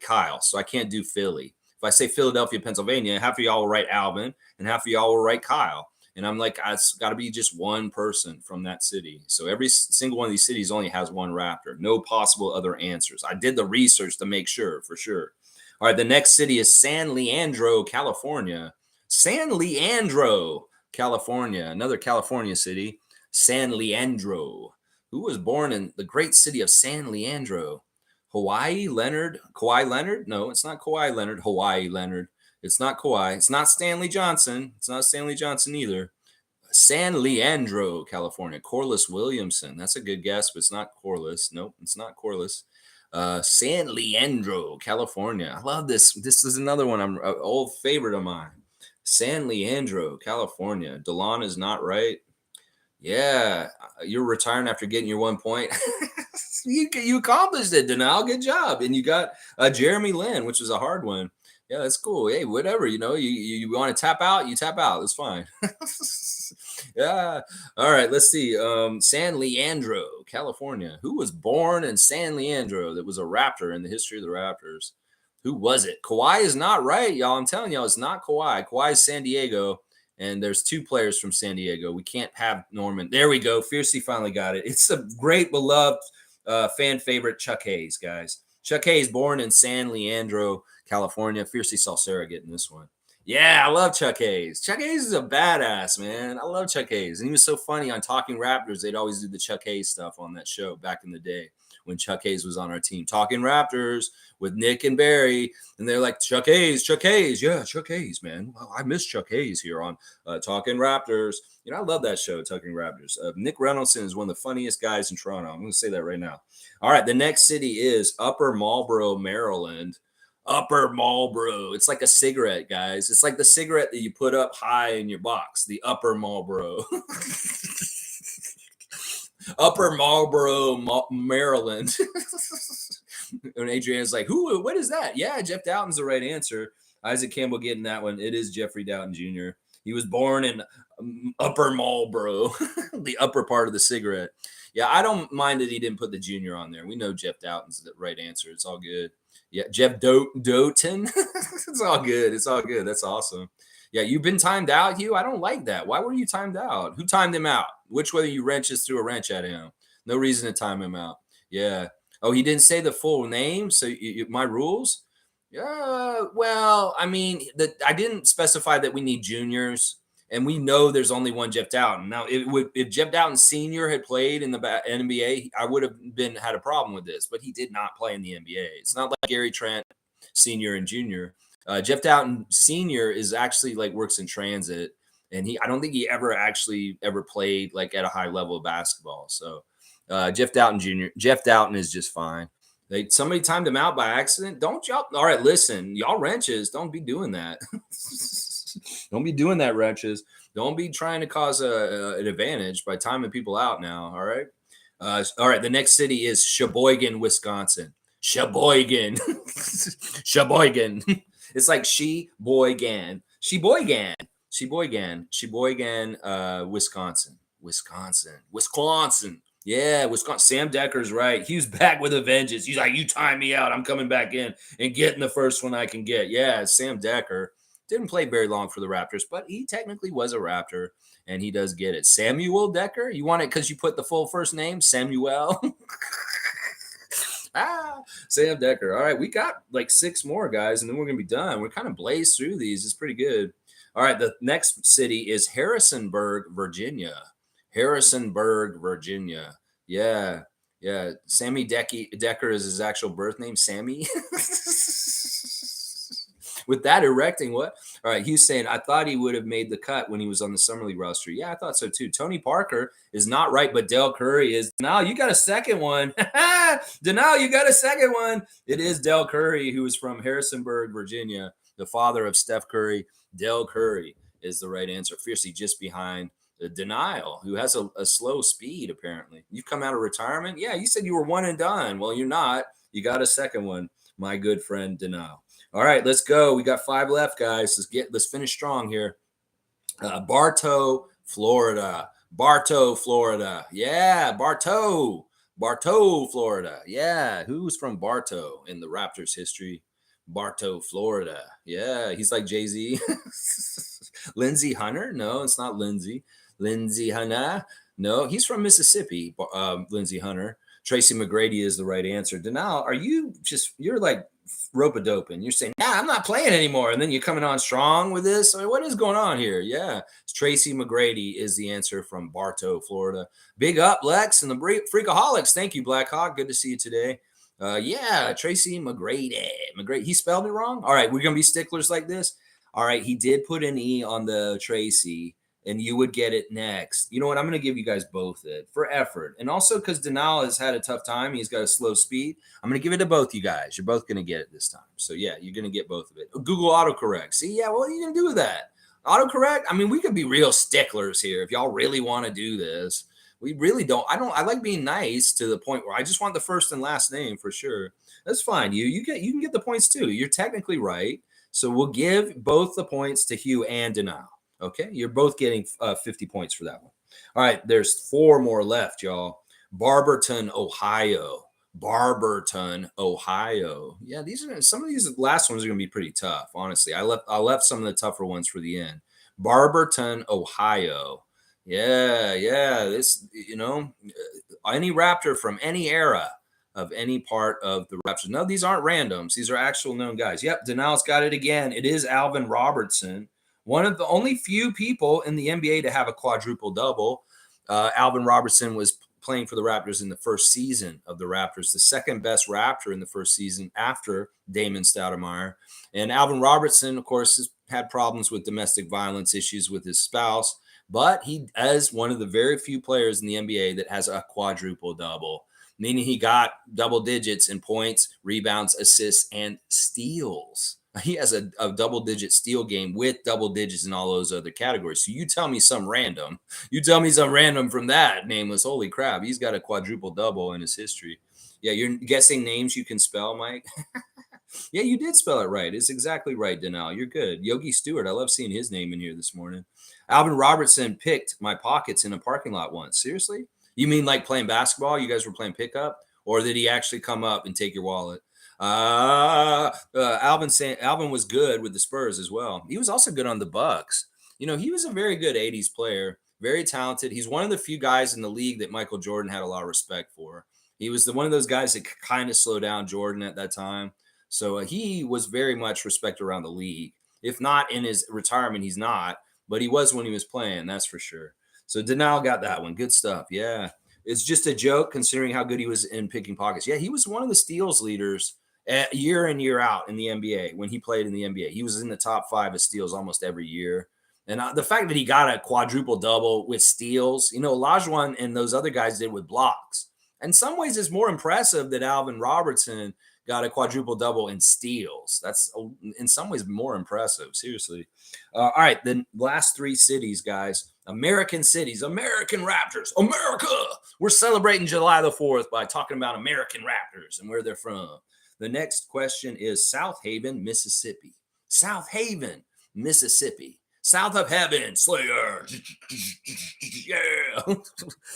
Kyle. So I can't do Philly. If I say Philadelphia, Pennsylvania, half of y'all will write Alvin and half of y'all will write Kyle. And I'm like, it's got to be just one person from that city. So every single one of these cities only has one Raptor. No possible other answers. I did the research to make sure, for sure. All right, the next city is San Leandro, California. San Leandro, California. Another California city. San Leandro. Who was born in the great city of San Leandro? Hawaii Leonard? Kawhi Leonard? No, it's not Kawhi Leonard. Hawaii Leonard. It's not Kawhi. It's not Stanley Johnson. It's not Stanley Johnson either. San Leandro, California. Corliss Williamson. That's a good guess, but it's not Corliss. Nope, it's not Corliss. San Leandro, California. I love this. This is another one. I'm an old favorite of mine. San Leandro, California. DeLon is not right. Yeah, you're retiring after getting your 1 point. you accomplished it, Denal. Good job. And you got Jeremy Lin, which was a hard one. Yeah, that's cool. Hey, whatever, you want to tap out, you tap out. That's fine. Yeah. All right, let's see. San Leandro, California. Who was born in San Leandro that was a Raptor in the history of the Raptors? Who was it? Kawhi is not right, y'all. I'm telling y'all, it's not Kawhi. Kawhi is San Diego, and there's two players from San Diego. We can't have Norman. There we go. Fiercey finally got it. It's a great, beloved fan favorite, Chuck Hayes, guys. Chuck Hayes, born in San Leandro, California. Fiercey saw Sarah getting this one. Yeah, I love Chuck Hayes. Chuck Hayes is a badass, man. I love Chuck Hayes. And he was so funny on Talking Raptors. They'd always do the Chuck Hayes stuff on that show back in the day. when Chuck Hayes was on our team. Talking Raptors with Nick and Barry. And they're like, Chuck Hayes. Yeah, Chuck Hayes, man. Well, I miss Chuck Hayes here on Talking Raptors. You know, I love that show, Talking Raptors. Nick Reynoldsson is one of the funniest guys in Toronto. I'm going to say that right now. All right, the next city is Upper Marlboro, Maryland. Upper Marlboro. It's like a cigarette, guys. It's like the cigarette that you put up high in your box, the Upper Marlboro. Upper Marlboro, Maryland. And Adrian's like, what is that? Yeah, Jeff Doughton's the right answer. Isaac Campbell getting that one. It is Jeffrey Doughton Jr. He was born in Upper Marlboro, the upper part of the cigarette. Yeah, I don't mind that he didn't put the junior on there. We know Jeff Doughton's the right answer. It's all good. Yeah, Jeff Doughton. It's all good. It's all good. That's awesome. Yeah, you've been timed out, Hugh. I don't like that. Why were you timed out? Who timed him out? Which way you wrenches threw a wrench at him? No reason to time him out. Yeah. Oh, he didn't say the full name. So my rules. Yeah. Well, I mean, I didn't specify that we need juniors, and we know there's only one Jeff Doughton. Now, if Jeff Doughton Sr. had played in the NBA, I would have had a problem with this. But he did not play in the NBA. It's not like Gary Trent Sr. and Jr. Jeff Doughton Sr. is actually like works in transit, and I don't think he ever played like at a high level of basketball. So Jeff Doughton Jr. Jeff Doughton is just fine. Somebody timed him out by accident. Don't y'all? All right, listen, y'all wrenches, don't be doing that. Don't be doing that, wrenches. Don't be trying to cause an advantage by timing people out now. All right. All right. The next city is Sheboygan, Wisconsin. Sheboygan. Sheboygan. It's like Sheboygan, Wisconsin. Yeah, Wisconsin. Sam Decker's right. He was back with a vengeance. He's like, you time me out. I'm coming back in and getting the first one I can get. Yeah, Sam Decker. Didn't play very long for the Raptors, but he technically was a Raptor, and he does get it. Samuel Decker? You want it because you put the full first name? Samuel? Sam Decker. All right, we got like 6 more, guys, and then we're going to be done. We're kind of blazed through these. It's pretty good. All right, the next city is Harrisonburg, Virginia. Harrisonburg, Virginia. Yeah. Sammy Decker is his actual birth name, Sammy. With that erecting, what? All right, he's saying, I thought he would have made the cut when he was on the Summer League roster. Yeah, I thought so too. Tony Parker is not right, but Del Curry is. Now you got a second one. Denal, you got a second one. It is Del Curry, who is from Harrisonburg, Virginia, the father of Steph Curry. Del Curry is the right answer. Fiercely just behind the Denial, who has a slow speed, apparently. You've come out of retirement? Yeah, you said you were one and done. Well, you're not. You got a second one, my good friend Denial. All right, let's go. We got 5 left, guys. Let's finish strong here. Bartow, Florida. Yeah, Bartow, Florida. Yeah, who's from Bartow in the Raptors history? Bartow, Florida. Yeah, he's like Jay-Z. Lindsey Hunter? No, it's not Lindsey. Lindsey Hunter? No, he's from Mississippi. Lindsey Hunter. Tracy McGrady is the right answer. Denal, you're like rope-a-doping. You're saying, I'm not playing anymore. And then you're coming on strong with this. I mean, what is going on here? Yeah. Tracy McGrady is the answer from Bartow, Florida. Big up, Lex and the Freakaholics. Thank you, Black Hawk. Good to see you today. Yeah, Tracy McGrady. He spelled it wrong? All right, we're going to be sticklers like this. All right, he did put an E on the Tracy, and you would get it next. You know what? I'm going to give you guys both it for effort. And also because Denal has had a tough time. He's got a slow speed. I'm going to give it to both you guys. You're both going to get it this time. So, yeah, you're going to get both of it. Google autocorrect. See, yeah, what are you going to do with that? Autocorrect? I mean, we could be real sticklers here if y'all really want to do this. We really don't. I like being nice to the point where I just want the first and last name for sure. That's fine. You can get the points too. You're technically right. So we'll give both the points to Hugh and Denal. Okay, you're both getting 50 points for that one. All right, there's 4 more left, y'all. Barberton, Ohio. Yeah, some of these last ones are going to be pretty tough. Honestly, I left some of the tougher ones for the end. Barberton, Ohio. Yeah. This, any Raptor from any era of any part of the Raptors. No, these aren't randoms. These are actual known guys. Yep, Denal's got it again. It is Alvin Robertson. One of the only few people in the NBA to have a quadruple double. Alvin Robertson was playing for the Raptors in the first season of the Raptors, the second best Raptor in the first season after Damon Stoudemire. And Alvin Robertson, of course, has had problems with domestic violence issues with his spouse, but he is one of the very few players in the NBA that has a quadruple double, meaning he got double digits in points, rebounds, assists, and steals. He has a double-digit steal game with double digits in all those other categories. So you tell me some random. You tell me some random from that nameless. Holy crap, he's got a quadruple double in his history. Yeah, you're guessing names you can spell, Mike? Yeah, you did spell it right. It's exactly right, Denal. You're good. Yogi Stewart. I love seeing his name in here this morning. Alvin Robertson picked my pockets in a parking lot once. Seriously? You mean like playing basketball? You guys were playing pickup? Or did he actually come up and take your wallet? Alvin was good with the Spurs as well. He was also good on the Bucks. You know, he was a very good 80s player, very talented. He's one of the few guys in the league that Michael Jordan had a lot of respect for. He was one of those guys that kind of slowed down Jordan at that time. So he was very much respected around the league. If not in his retirement, he's not, but he was when he was playing, that's for sure. So Denal got that one. Good stuff. Yeah. It's just a joke considering how good he was in picking pockets. Yeah, he was one of the steals leaders year in, year out in the NBA when he played in the NBA. He was in the top 5 of steals almost every year. And the fact that he got a quadruple double with steals, you know, Olajuwon and those other guys did with blocks. In some ways, it's more impressive that Alvin Robertson got a quadruple double in steals. That's in some ways more impressive. Seriously. All right. The last 3 cities, guys. American cities, American Raptors, America. We're celebrating July the 4th by talking about American Raptors and where they're from. The next question is South Haven, Mississippi. South Haven, Mississippi. South of heaven, Slayer. Yeah.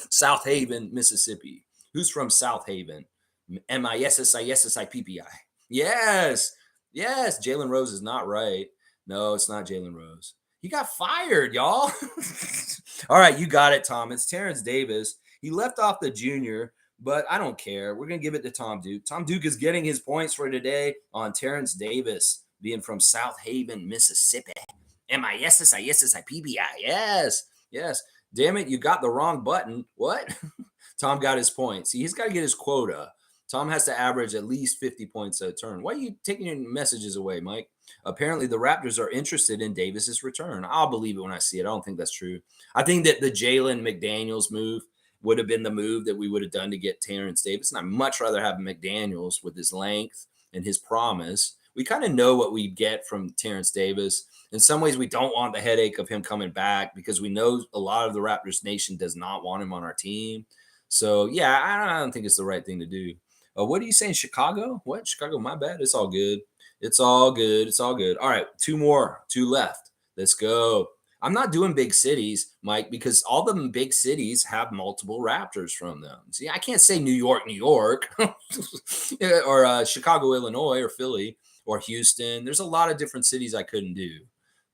South Haven, Mississippi. Who's from South Haven? Mississippi. Yes. Yes. Jalen Rose is not right. No, it's not Jalen Rose. He got fired, y'all. All right, you got it, Tom. It's Terrence Davis. He left off the junior, but I don't care. We're going to give it to Tom Duke. Tom Duke is getting his points for today on Terrence Davis being from South Haven, Mississippi. Mississippi. Yes. Yes. Damn it, you got the wrong button. What? Tom got his points. See, he's got to get his quota. Tom has to average at least 50 points a turn. Why are you taking your messages away, Mike? Apparently, the Raptors are interested in Davis's return. I'll believe it when I see it. I don't think that's true. I think that the Jalen McDaniels move would have been the move that we would have done to get Terrence Davis. And I'd much rather have McDaniels with his length and his promise. We kind of know what we get from Terrence Davis. In some ways, we don't want the headache of him coming back because we know a lot of the Raptors nation does not want him on our team. So, yeah, I don't think it's the right thing to do. What are you saying, Chicago? What? Chicago, my bad. It's all good. It's all good. It's all good. All right, 2 more, 2 left. Let's go. I'm not doing big cities, Mike, because all the big cities have multiple Raptors from them. See, I can't say New York, or Chicago, Illinois, or Philly, or Houston. There's a lot of different cities I couldn't do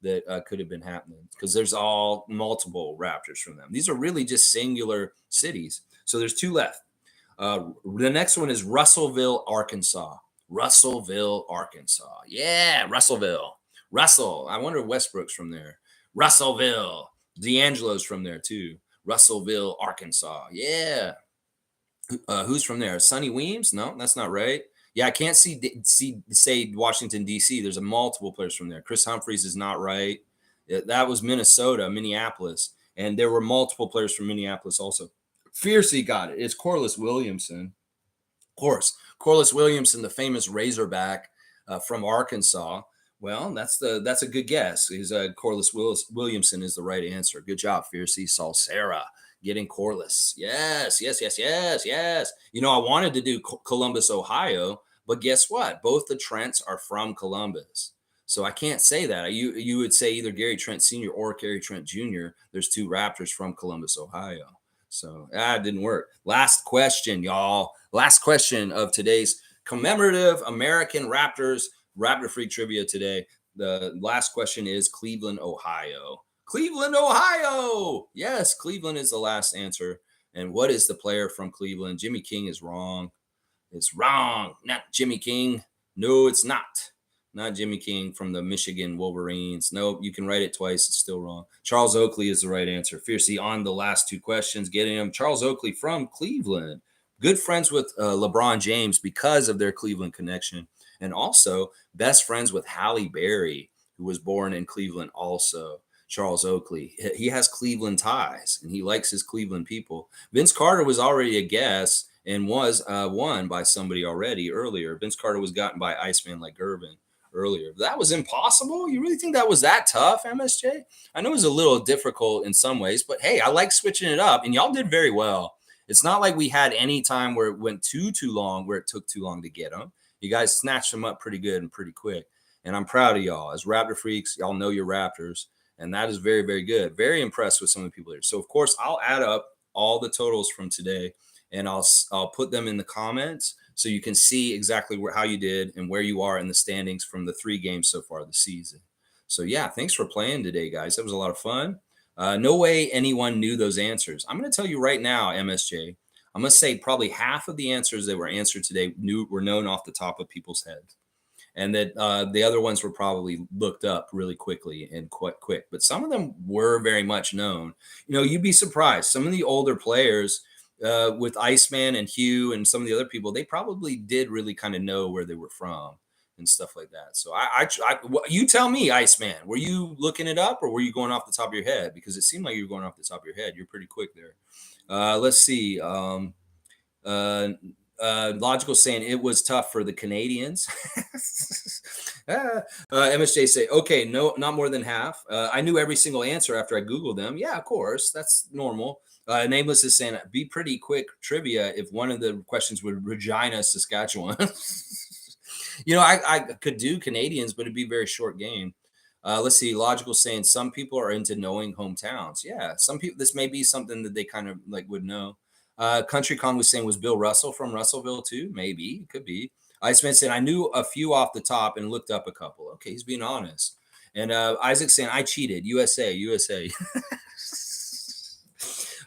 that could have been happening because there's all multiple Raptors from them. These are really just singular cities. So there's 2 left. The next one is Russellville, Arkansas. Russellville, Arkansas. Yeah, Russellville. Russell. I wonder if Westbrook's from there. Russellville. D'Angelo's from there too. Russellville, Arkansas. Yeah. Who's from there? Sonny Weems? No, that's not right. Yeah, I can't say Washington, D.C. There's a multiple players from there. Chris Humphreys is not right. That was Minneapolis. And there were multiple players from Minneapolis also. Fiercely got it. It's Corliss Williamson. Of course, Corliss Williamson, the famous Razorback from Arkansas. Well, that's a good guess. Corliss Williamson is the right answer. Good job, Fiercey Salsera, getting Corliss. Yes. You know, I wanted to do Columbus, Ohio, but guess what? Both the Trents are from Columbus. So I can't say that. You would say either Gary Trent Sr. or Gary Trent Jr. There's 2 Raptors from Columbus, Ohio. So it didn't work. Last question, y'all. Last question of today's commemorative American Raptors Raptor Freak Trivia today. The last question is Cleveland, Ohio. Cleveland, Ohio. Yes, Cleveland is the last answer. And what is the player from Cleveland? Jimmy King is wrong. It's wrong. Not Jimmy King. No, it's not. Not Jimmy King from the Michigan Wolverines. Nope, you can write it twice. It's still wrong. Charles Oakley is the right answer. Fiercely on the last two questions, getting him. Charles Oakley from Cleveland. Good friends with LeBron James because of their Cleveland connection. And also best friends with Halle Berry, who was born in Cleveland also. Charles Oakley. He has Cleveland ties, and he likes his Cleveland people. Vince Carter was already a guest and was won by somebody already earlier. Vince Carter was gotten by Iceman like Gervin earlier. That was impossible. You really think that was that tough, MSJ? I know it was a little difficult in some ways, but hey, I like switching it up, and y'all did very well. It's not like we had any time where it went too long, where it took too long to get them. You guys snatched them up pretty good and pretty quick, and I'm proud of y'all. As Raptor freaks, y'all know your Raptors, and that is very, very good. Very impressed with some of the people here. So, of course, I'll add up all the totals from today, and I'll put them in the comments so you can see exactly how you did and where you are in the standings from the 3 games so far this season. So, yeah, thanks for playing today, guys. That was a lot of fun. No way anyone knew those answers. I'm going to tell you right now, MSJ, I'm going to say probably half of the answers that were answered today were known off the top of people's heads. And that the other ones were probably looked up really quickly and quite quick. But some of them were very much known. You know, you'd be surprised. Some of the older players with Iceman and Hugh and some of the other people, they probably did really kind of know where they were from and stuff like that. So you tell me, Iceman, were you looking it up or were you going off the top of your head? Because it seemed like you were going off the top of your head. You're pretty quick there. Let's see. Logical saying it was tough for the Canadians. MSJ say, okay, no, not more than half. I knew every single answer after I Googled them. Yeah, of course. That's normal. Nameless is saying, be pretty quick trivia if one of the questions would Regina, Saskatchewan. You know, I could do Canadians, but it'd be a very short game. Let's see. Logical saying some people are into knowing hometowns. Yeah, some people, this may be something that they kind of like would know. Country Kong was saying, was Bill Russell from Russellville too? Maybe. It could be. Iceman said, I knew a few off the top and looked up a couple. Okay, he's being honest. And Isaac saying, I cheated. USA, USA.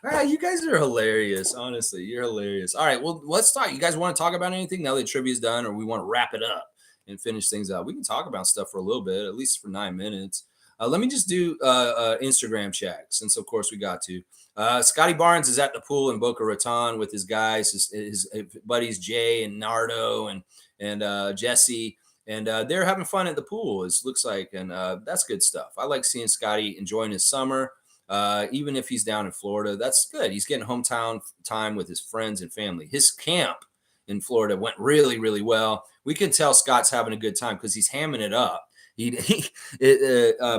All right, you guys are hilarious. Honestly, you're hilarious. All right, well, let's talk. You guys want to talk about anything now that trivia's done, or we want to wrap it up and finish things up? We can talk about stuff for a little bit, at least for 9 minutes. Let me just do Instagram check, since of course we got to. Scotty Barnes is at the pool in Boca Raton with his guys, his buddies Jay and Nardo and Jesse, and they're having fun at the pool. It looks like, and that's good stuff. I like seeing Scotty enjoying his summer, even if he's down in Florida. That's good. He's getting hometown time with his friends and family. His camp in Florida went really, really well. We can tell Scott's having a good time because he's hamming it up.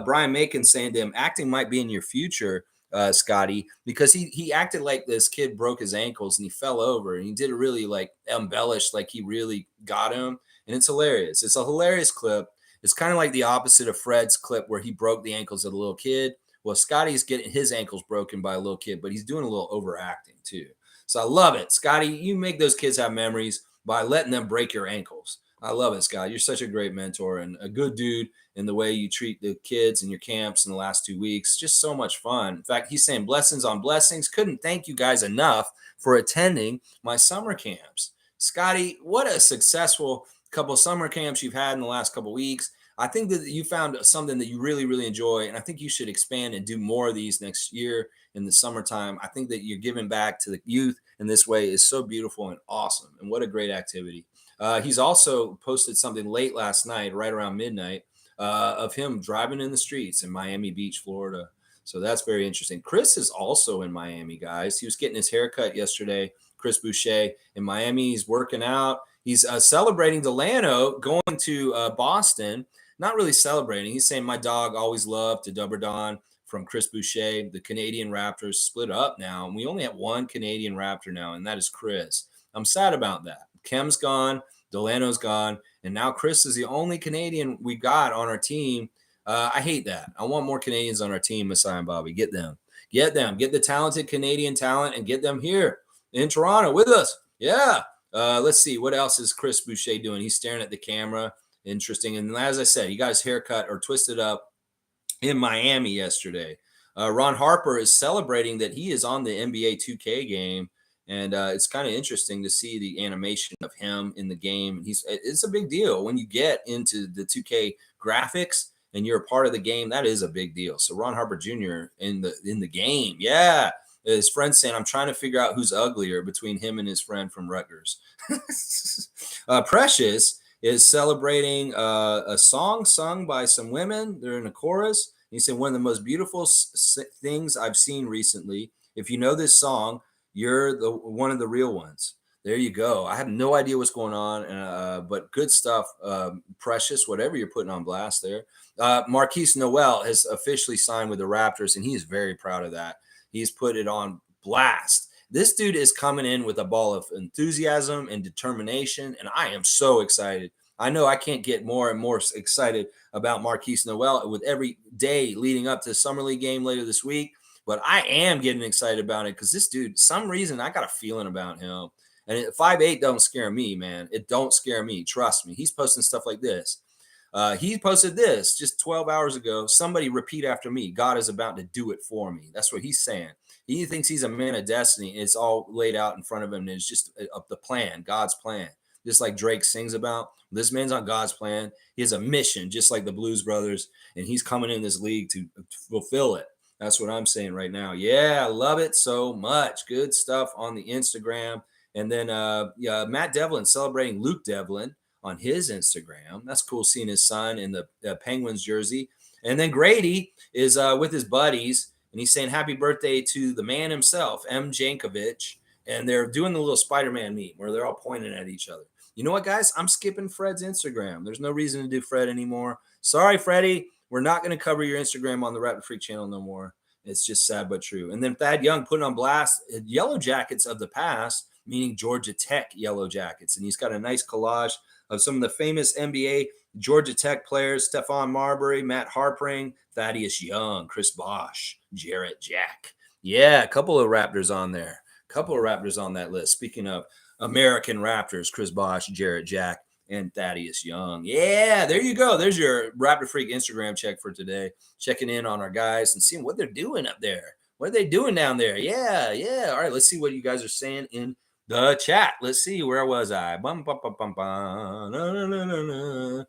Brian Macon saying to him, acting might be in your future, Scotty, because he acted like this kid broke his ankles and he fell over and he did it really like embellished, like he really got him. And it's hilarious. It's a hilarious clip. It's kind of like the opposite of Fred's clip where he broke the ankles of a little kid. Well, Scotty's getting his ankles broken by a little kid, but he's doing a little overacting too. So I love it. Scotty, you make those kids have memories by letting them break your ankles. I love it, Scott. You're such a great mentor and a good dude in the way you treat the kids in your camps in the last 2 weeks. Just so much fun. In fact, he's saying blessings on blessings. Couldn't thank you guys enough for attending my summer camps. Scotty, what a successful couple of summer camps you've had in the last couple of weeks. I think that you found something that you really, really enjoy, and I think you should expand and do more of these next year in the summertime. I think that you're giving back to the youth in this way is so beautiful and awesome, and what a great activity. He's also posted something late last night, right around midnight, of him driving in the streets in Miami Beach, Florida. So that's very interesting. Chris is also in Miami, guys. He was getting his haircut yesterday. Chris Boucher in Miami. He's working out. He's celebrating Delano going to Boston. Not really celebrating. He's saying, my dog always loved to Dubber Don from Chris Boucher. The Canadian Raptors split up now, and we only have one Canadian Raptor now, and that is Chris. I'm sad about that. Kem's gone, Delano's gone, and now Chris is the only Canadian we got on our team. I hate that. I want more Canadians on our team, Messiah and Bobby. Get them. Get the talented Canadian talent and get them here in Toronto with us. Yeah. Let's see. What else is Chris Boucher doing? He's staring at the camera. Interesting. And as I said, he got his haircut or twisted up in Miami yesterday. Ron Harper is celebrating that he is on the NBA 2K game. And it's kind of interesting to see the animation of him in the game. It's a big deal when you get into the 2K graphics and you're a part of the game. That is a big deal. So Ron Harper Jr. in the game, yeah. His friend saying, "I'm trying to figure out who's uglier between him and his friend from Rutgers." Precious is celebrating a song sung by some women. They're in a chorus. He said, "One of the most beautiful things I've seen recently. If you know this song, you're the one of the real ones." There you go. I have no idea what's going on, but good stuff. Precious, whatever you're putting on blast there. Marquise Noel has officially signed with the Raptors, and he is very proud of that. He's put it on blast. This dude is coming in with a ball of enthusiasm and determination, and I am so excited. I know I can't get more and more excited about Marquise Noel with every day leading up to the Summer League game later this week. But I am getting excited about it because this dude, some reason I got a feeling about him. And 5'8" don't scare me, man. It don't scare me. Trust me. He's posting stuff like this. He posted this just 12 hours ago. Somebody repeat after me. God is about to do it for me. That's what he's saying. He thinks he's a man of destiny. It's all laid out in front of him. And it's just the plan, God's plan. Just like Drake sings about. This man's on God's plan. He has a mission, just like the Blues Brothers. And he's coming in this league to fulfill it. That's what I'm saying right now. Yeah, I love it so much. Good stuff on the Instagram. And then Matt Devlin celebrating Luke Devlin on his Instagram. That's cool seeing his son in the Penguins jersey. And then Grady is with his buddies, and he's saying happy birthday to the man himself, M. Jankovic. And they're doing the little Spider-Man meme where they're all pointing at each other. You know what, guys? I'm skipping Fred's Instagram. There's no reason to do Fred anymore. Sorry, Freddie. We're not going to cover your Instagram on the Rapid Freak channel no more. It's just sad but true. And then Thad Young putting on blast Yellow Jackets of the past, meaning Georgia Tech Yellow Jackets. And he's got a nice collage of some of the famous NBA Georgia Tech players: Stephon Marbury, Matt Harpring, Thaddeus Young, Chris Bosh, Jarrett Jack. Yeah, a couple of Raptors on there. A couple of Raptors on that list. Speaking of American Raptors, Chris Bosh, Jarrett Jack, and Thaddeus Young. Yeah, there you go. There's your Rapid Freak Instagram check for today. Checking in on our guys and seeing what they're doing up there. What are they doing down there? Yeah, yeah. All right, let's see what you guys are saying in the chat. Let's see. Where was I? Bum, bum, bum, bum, bum. No, no, no, no, no.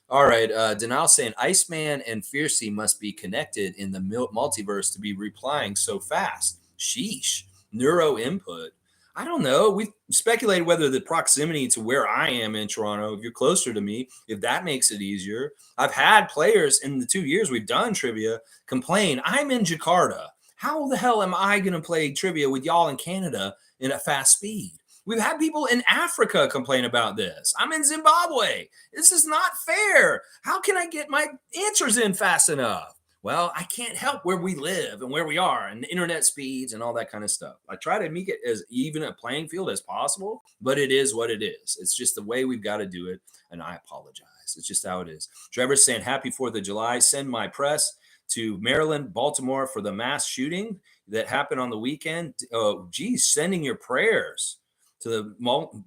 All right. Denal saying Iceman and Fiercey must be connected in the multiverse to be replying so fast. Sheesh. Neuro input. I don't know. We've speculated whether the proximity to where I am in Toronto, if you're closer to me, if that makes it easier. I've had players in the 2 years we've done trivia complain, I'm in Jakarta. How the hell am I going to play trivia with y'all in Canada in a fast speed? We've had people in Africa complain about this. I'm in Zimbabwe. This is not fair. How can I get my answers in fast enough? Well, I can't help where we live and where we are and the internet speeds and all that kind of stuff. I try to make it as even a playing field as possible, but it is what it is. It's just the way we've got to do it, and I apologize. It's just how it is. Trevor's saying, happy 4th of July. Send my press to Maryland, Baltimore for the mass shooting that happened on the weekend. Oh, geez, sending your prayers to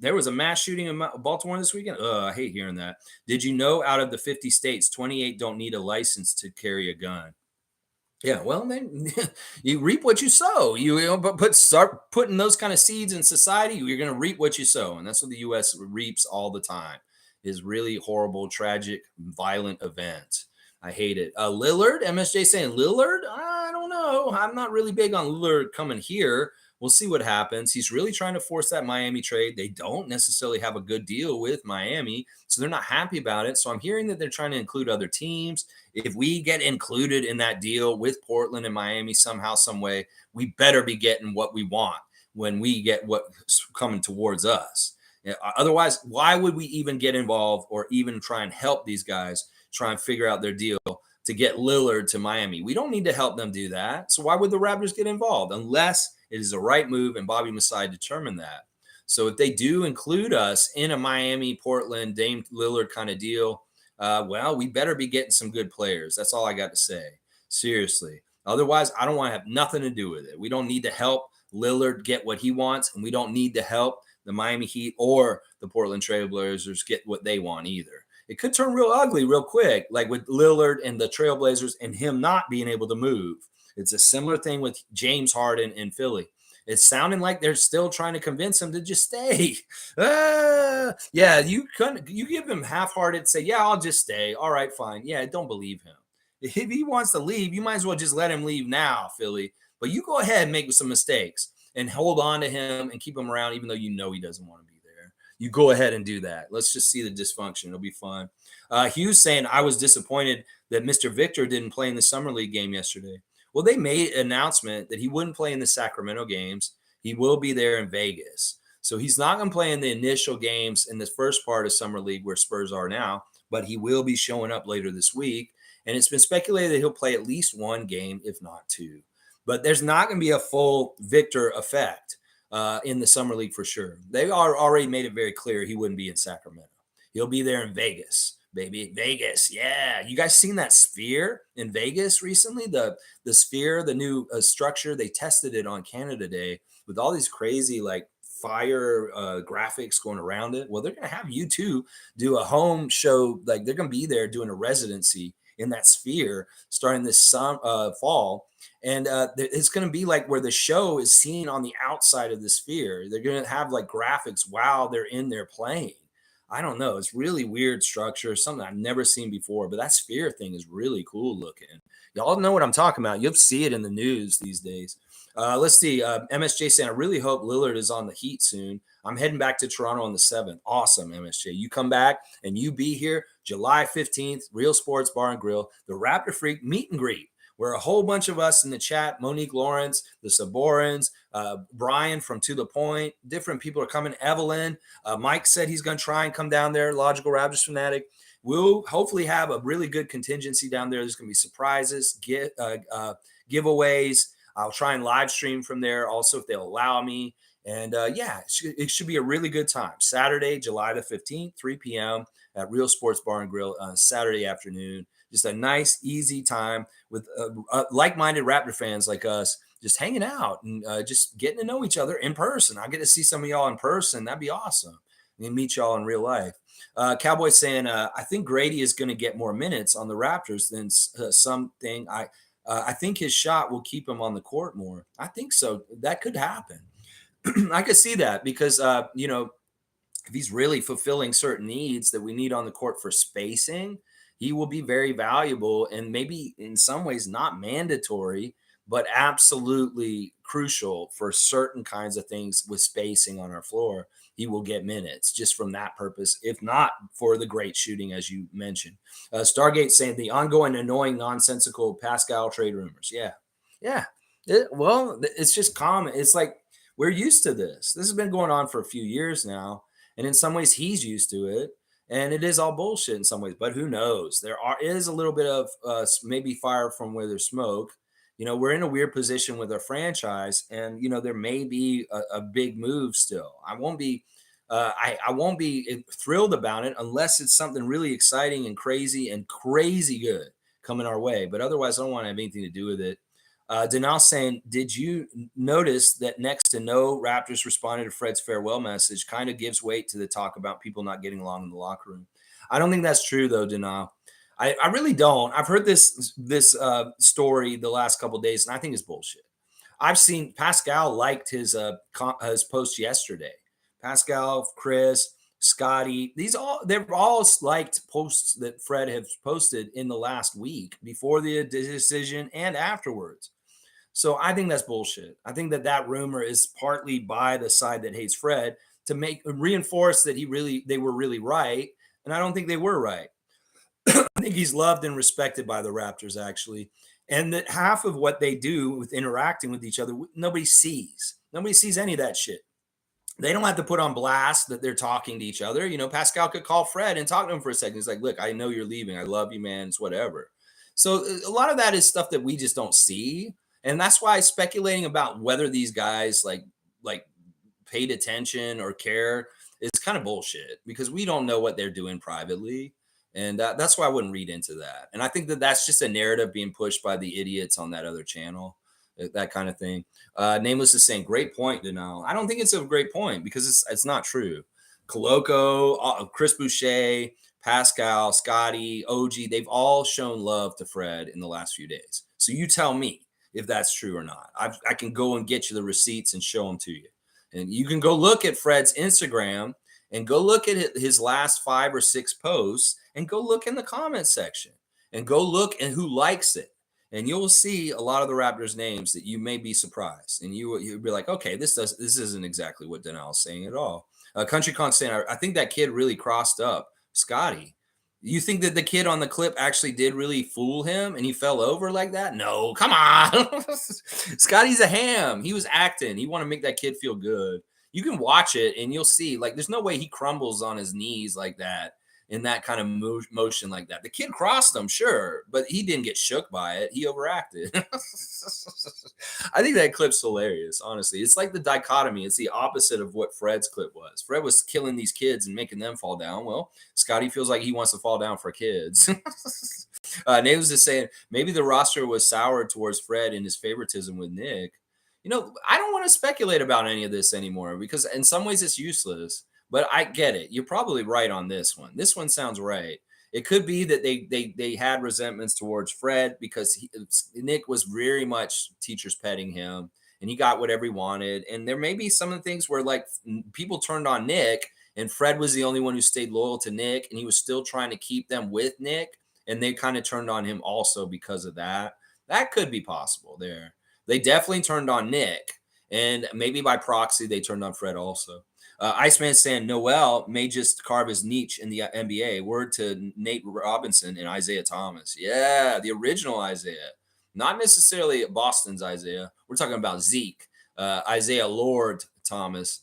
there was a mass shooting in Baltimore this weekend. I hate hearing that. Did you know out of the 50 states, 28 don't need a license to carry a gun? Yeah, well, then you reap what you sow. But start putting those kind of seeds in society, you're going to reap what you sow. And that's what the U.S. reaps all the time, is really horrible, tragic, violent events. I hate it. Lillard, MSJ saying Lillard? I don't know. I'm not really big on Lillard coming here. We'll see what happens. He's really trying to force that Miami trade. They don't necessarily have a good deal with Miami, so they're not happy about it. So I'm hearing that they're trying to include other teams. If we get included in that deal with Portland and Miami somehow, some way, we better be getting what we want when we get what's coming towards us. Otherwise, why would we even get involved or even try and help these guys try and figure out their deal to get Lillard to Miami? We don't need to help them do that. So why would the Raptors get involved unless it is the right move and Bobby Masai determined that? So if they do include us in a Miami, Portland, Dame Lillard kind of deal, well, we better be getting some good players. That's all I got to say. Seriously. Otherwise, I don't want to have nothing to do with it. We don't need to help Lillard get what he wants, and we don't need to help the Miami Heat or the Portland Trail Blazers get what they want either. It could turn real ugly real quick, like with Lillard and the Trailblazers and him not being able to move. It's a similar thing with James Harden in Philly. It's sounding like they're still trying to convince him to just stay. Yeah, you give him half-hearted, say, yeah, I'll just stay. All right, fine. Yeah, don't believe him. If he wants to leave, you might as well just let him leave now, Philly. But you go ahead and make some mistakes and hold on to him and keep him around, even though you know he doesn't want to be there. You go ahead and do that. Let's just see the dysfunction. It'll be fun. Hughes saying, I was disappointed that Mr. Victor didn't play in the Summer League game yesterday. Well, they made an announcement that he wouldn't play in the Sacramento games. He will be there in Vegas. So he's not going to play in the initial games in the first part of Summer League where Spurs are now, but he will be showing up later this week. And it's been speculated that he'll play at least one game, if not two. But there's not going to be a full Victor effect in the Summer League for sure. They are already made it very clear he wouldn't be in Sacramento. He'll be there in Vegas, baby. Vegas, yeah. You guys seen that sphere in Vegas recently? The sphere, the new structure, they tested it on Canada Day with all these crazy like fire graphics going around it. Well, they're going to have U2 do a home show. Like they're going to be there doing a residency in that sphere starting this fall. And it's going to be like where the show is seen on the outside of the sphere. They're going to have like graphics while they're in there playing. I don't know. It's really weird structure, something I've never seen before. But that sphere thing is really cool looking. Y'all know what I'm talking about. You'll see it in the news these days. Let's see. MSJ saying, I really hope Lillard is on the Heat soon. I'm heading back to Toronto on the 7th. Awesome, MSJ. You come back and you be here July 15th, Real Sports Bar and Grill, the Raptor Freak meet and greet, where a whole bunch of us in the chat, Monique Lawrence, the Saborans, Brian from To The Point, different people are coming. Evelyn, Mike said he's going to try and come down there, Logical Raptors Fanatic. We'll hopefully have a really good contingency down there. There's going to be surprises, giveaways. I'll try and live stream from there also if they'll allow me. And yeah, it should be a really good time. Saturday, July the 15th, 3 p.m. at Real Sports Bar and Grill on Saturday afternoon. Just a nice, easy time with like-minded Raptor fans like us, just hanging out and just getting to know each other in person. I get to see some of y'all in person. That'd be awesome. And meet y'all in real life. Cowboy saying, I think Grady is going to get more minutes on the Raptors than something. I think his shot will keep him on the court more. I think so. That could happen. I could see that because, if he's really fulfilling certain needs that we need on the court for spacing, he will be very valuable and maybe in some ways not mandatory, but absolutely crucial for certain kinds of things with spacing on our floor. He will get minutes just from that purpose, if not for the great shooting, as you mentioned. Stargate saying the ongoing annoying, nonsensical Pascal trade rumors. Yeah. Yeah. It's just common. It's like we're used to this. This has been going on for a few years now. And in some ways, he's used to it. And it is all bullshit in some ways. But who knows? There is a little bit of maybe fire from where there's smoke. We're in a weird position with our franchise, and there may be a big move still. I won't be thrilled about it unless it's something really exciting and crazy good coming our way. But otherwise, I don't want to have anything to do with it. Denal saying, did you notice that next to no Raptors responded to Fred's farewell message kind of gives weight to the talk about people not getting along in the locker room? I don't think that's true, though, Denal. I really don't. I've heard this story the last couple of days, and I think it's bullshit. I've seen Pascal liked his post yesterday. Pascal, Chris, Scotty, they've all liked posts that Fred has posted in the last week before the decision and afterwards. So I think that's bullshit. I think that rumor is partly by the side that hates Fred to reinforce that they were really right. And I don't think they were right. I think he's loved and respected by the Raptors, actually. And that half of what they do with interacting with each other, nobody sees. Nobody sees any of that shit. They don't have to put on blast that they're talking to each other. Pascal could call Fred and talk to him for a second. He's like, look, I know you're leaving. I love you, man. It's whatever. So a lot of that is stuff that we just don't see. And that's why speculating about whether these guys like paid attention or care is kind of bullshit because we don't know what they're doing privately. And that's why I wouldn't read into that. And I think that that's just a narrative being pushed by the idiots on that other channel, that kind of thing. Nameless is saying, great point, Denal. I don't think it's a great point because it's not true. Coloco, Chris Boucher, Pascal, Scotty, OG, they've all shown love to Fred in the last few days. So you tell me, if that's true or not. I can go and get you the receipts and show them to you. And you can go look at Fred's Instagram and go look at his last 5 or 6 posts and go look in the comment section and go look and who likes it. And you'll see a lot of the Raptors names that you may be surprised. And you'll be like, okay, this isn't exactly what Denal's saying at all. Country Con saying, I think that kid really crossed up Scotty. You think that the kid on the clip actually did really fool him and he fell over like that? No, come on. Scotty's a ham. He was acting. He wanted to make that kid feel good. You can watch it and you'll see, like, there's no way he crumbles on his knees like that in that kind of motion like that. The kid crossed him, sure, but he didn't get shook by it. He overacted. I think that clip's hilarious, honestly. It's like the dichotomy. It's the opposite of what Fred's clip was. Fred was killing these kids and making them fall down. Well, Scotty feels like he wants to fall down for kids. Nate was just saying maybe the roster was soured towards Fred in his favoritism with Nick. I don't want to speculate about any of this anymore because in some ways it's useless. But I get it. You're probably right on this one. This one sounds right. It could be that they had resentments towards Fred because Nick was very much teachers petting him and he got whatever he wanted. And there may be some of the things where like people turned on Nick and Fred was the only one who stayed loyal to Nick and he was still trying to keep them with Nick. And they kind of turned on him also because of that. That could be possible there. They definitely turned on Nick. And maybe by proxy, they turned on Fred also. Iceman saying Noel may just carve his niche in the NBA. Word to Nate Robinson and Isaiah Thomas. Yeah, the original Isaiah. Not necessarily Boston's Isaiah. We're talking about Zeke. Isaiah Lord Thomas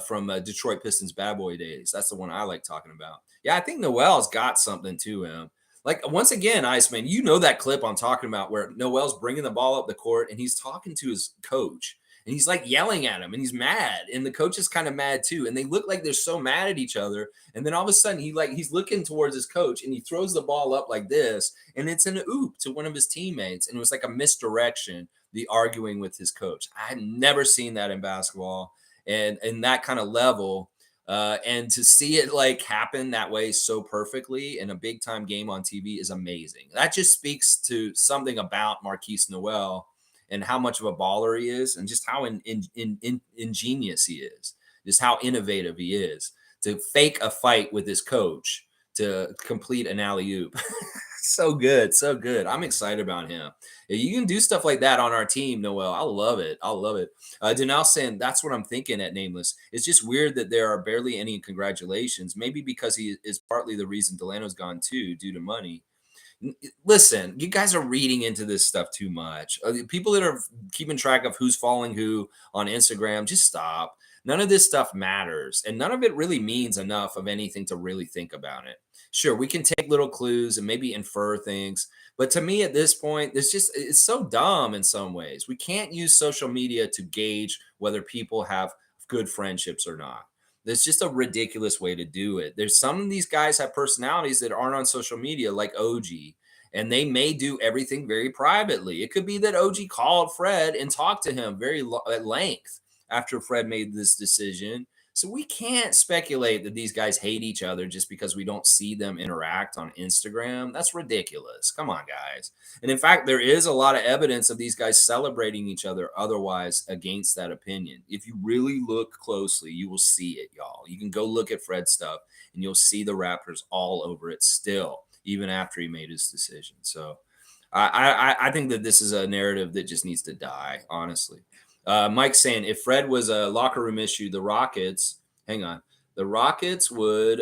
from Detroit Pistons bad boy days. That's the one I like talking about. Yeah, I think Noel's got something to him. Like, once again, Iceman, you know that clip I'm talking about where Noel's bringing the ball up the court and he's talking to his coach. And he's like yelling at him and he's mad. And the coach is kind of mad too. And they look like they're so mad at each other. And then all of a sudden he's looking towards his coach and he throws the ball up like this. And it's an oop to one of his teammates. And it was like a misdirection, the arguing with his coach. I've never seen that in basketball and that kind of level. And to see it like happen that way so perfectly in a big time game on TV is amazing. That just speaks to something about Marquise Noel and how much of a baller he is and just how ingenious he is, just how innovative he is to fake a fight with his coach to complete an alley-oop. So good. So good. I'm excited about him. If you can do stuff like that on our team, Noel, I love it. I love it. Denal saying that's what I'm thinking at Nameless. It's just weird that there are barely any congratulations. Maybe because he is partly the reason Delano's gone too, due to money. Listen, you guys are reading into this stuff too much. People that are keeping track of who's following who on Instagram, just stop. None of this stuff matters, and none of it really means enough of anything to really think about it. Sure, we can take little clues and maybe infer things, but to me at this point, it's so dumb in some ways. We can't use social media to gauge whether people have good friendships or not. There's just a ridiculous way to do it. There's some of these guys have personalities that aren't on social media, like OG, and they may do everything very privately. It could be that OG called Fred and talked to him at length after Fred made this decision. So we can't speculate that these guys hate each other just because we don't see them interact on Instagram. That's ridiculous. Come on, guys. And in fact, there is a lot of evidence of these guys celebrating each other otherwise against that opinion. If you really look closely, you will see it, y'all. You can go look at Fred's stuff and you'll see the Raptors all over it still, even after he made his decision. So I think that this is a narrative that just needs to die, honestly. Mike saying if Fred was a locker room issue, the Rockets would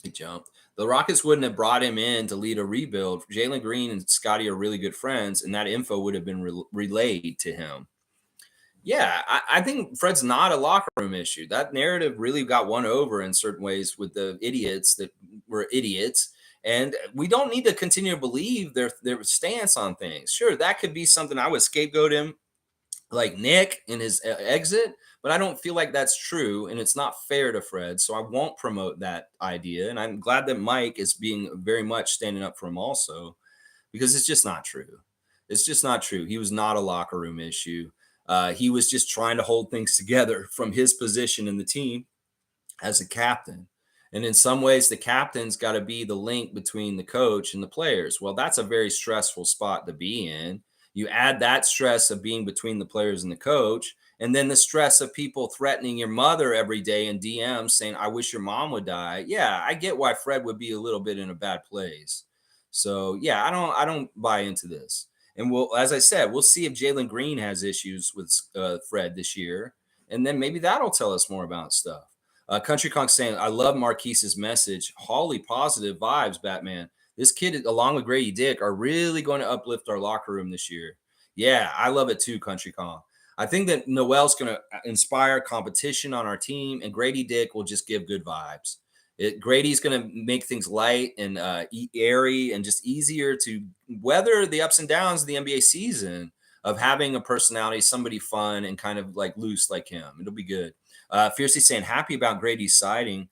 he jumped. The Rockets wouldn't have brought him in to lead a rebuild. Jalen Green and Scotty are really good friends, and that info would have been relayed to him. Yeah, I think Fred's not a locker room issue. That narrative really got won over in certain ways with the idiots that were idiots. And we don't need to continue to believe their stance on things. Sure, that could be something I would scapegoat him like Nick in his exit, but I don't feel like that's true and it's not fair to Fred. So I won't promote that idea. And I'm glad that Mike is being very much standing up for him also, because it's just not true. It's just not true. He was not a locker room issue. He was just trying to hold things together from his position in the team as a captain. And in some ways, the captain's got to be the link between the coach and the players. Well, that's a very stressful spot to be in. You add that stress of being between the players and the coach, and then the stress of people threatening your mother every day in DMs saying, I wish your mom would die. Yeah, I get why Fred would be a little bit in a bad place. So yeah, I don't buy into this. And we'll, as I said, we'll see if Jalen Green has issues with Fred this year, and then maybe that'll tell us more about stuff. Country Conk saying, I love Marquise's message. Holly, positive vibes, Batman. This kid, along with Grady Dick, are really going to uplift our locker room this year. Yeah, I love it too, Country Conk. I think that Noel's going to inspire competition on our team, and Grady Dick will just give good vibes. Grady's going to make things light and airy and just easier to weather the ups and downs of the NBA season of having a personality, somebody fun and kind of like loose like him. It'll be good. Fiercely saying happy about Grady's signing.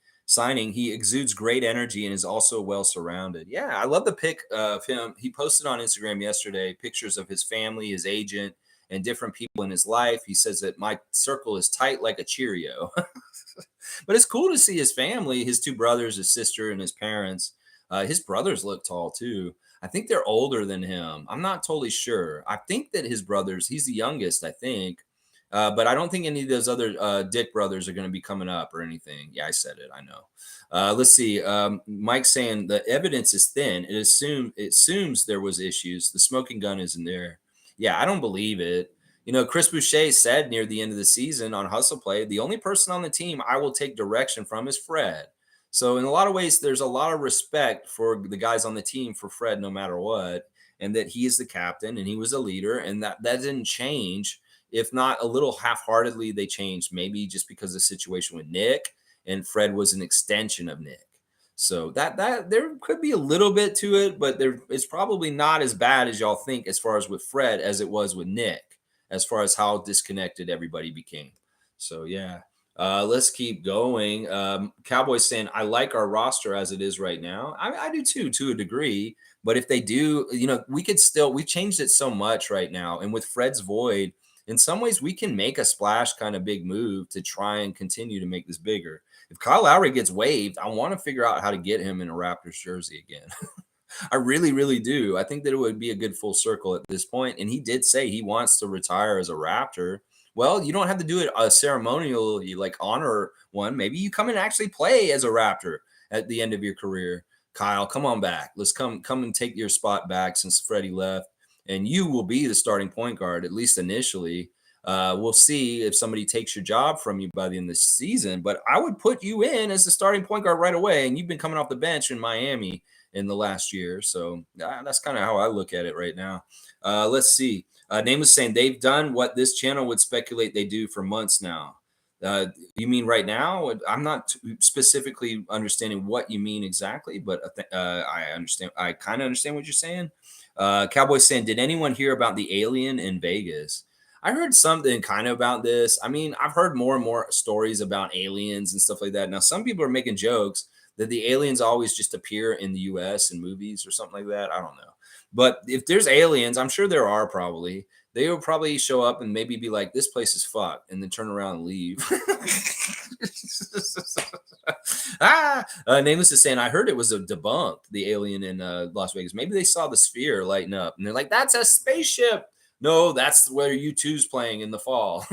He exudes great energy and is also well surrounded. Yeah, I love the pic of him. He posted on Instagram yesterday pictures of his family, his agent, and different people in his life. He says that my circle is tight like a Cheerio. But it's cool to see his family, his two brothers, his sister, and his parents. His brothers look tall too. I think they're older than him. I'm not totally sure. I think that his brothers, he's the youngest, I think. But I don't think any of those other Dick brothers are going to be coming up or anything. Yeah, I said it. I know. Let's see. Mike's saying the evidence is thin. It assumes there was issues. The smoking gun isn't there. Yeah, I don't believe it. Chris Boucher said near the end of the season on Hustle Play, the only person on the team I will take direction from is Fred. So in a lot of ways, there's a lot of respect for the guys on the team for Fred, no matter what, and that he is the captain and he was a leader, and that didn't change. If not a little half-heartedly, they changed maybe just because of the situation with Nick, and Fred was an extension of Nick. So that there could be a little bit to it, but it's probably not as bad as y'all think as far as with Fred as it was with Nick, as far as how disconnected everybody became. So yeah. Let's keep going. Cowboys saying, I like our roster as it is right now. I do too, to a degree. But if they do, we changed it so much right now. And with Fred's void, in some ways, we can make a splash kind of big move to try and continue to make this bigger. If Kyle Lowry gets waived, I want to figure out how to get him in a Raptors jersey again. I really, really do. I think that it would be a good full circle at this point. And he did say he wants to retire as a Raptor. Well, you don't have to do it a ceremonial, like honor one. Maybe you come and actually play as a Raptor at the end of your career. Kyle, come on back. Let's come and take your spot back since Freddie left. And you will be the starting point guard, at least initially. We'll see if somebody takes your job from you by the end of the season. But I would put you in as the starting point guard right away. And you've been coming off the bench in Miami in the last year. So that's kind of how I look at it right now. Let's see. Name was saying they've done what this channel would speculate they do for months now. You mean right now? I'm not specifically understanding what you mean exactly, but I understand. I kind of understand what you're saying. Cowboys saying, did anyone hear about the alien in Vegas? I heard something kind of about this. I mean, I've heard more and more stories about aliens and stuff like that. Now, some people are making jokes that the aliens always just appear in the US in movies or something like that. I don't know. But if there's aliens, I'm sure there are probably. They will probably show up and maybe be like, this place is fucked, and then turn around and leave. Nameless is saying, I heard it was a debunked, the alien in Las Vegas. Maybe they saw the sphere lighten up, and they're like, that's a spaceship. No, that's where U2's playing in the fall.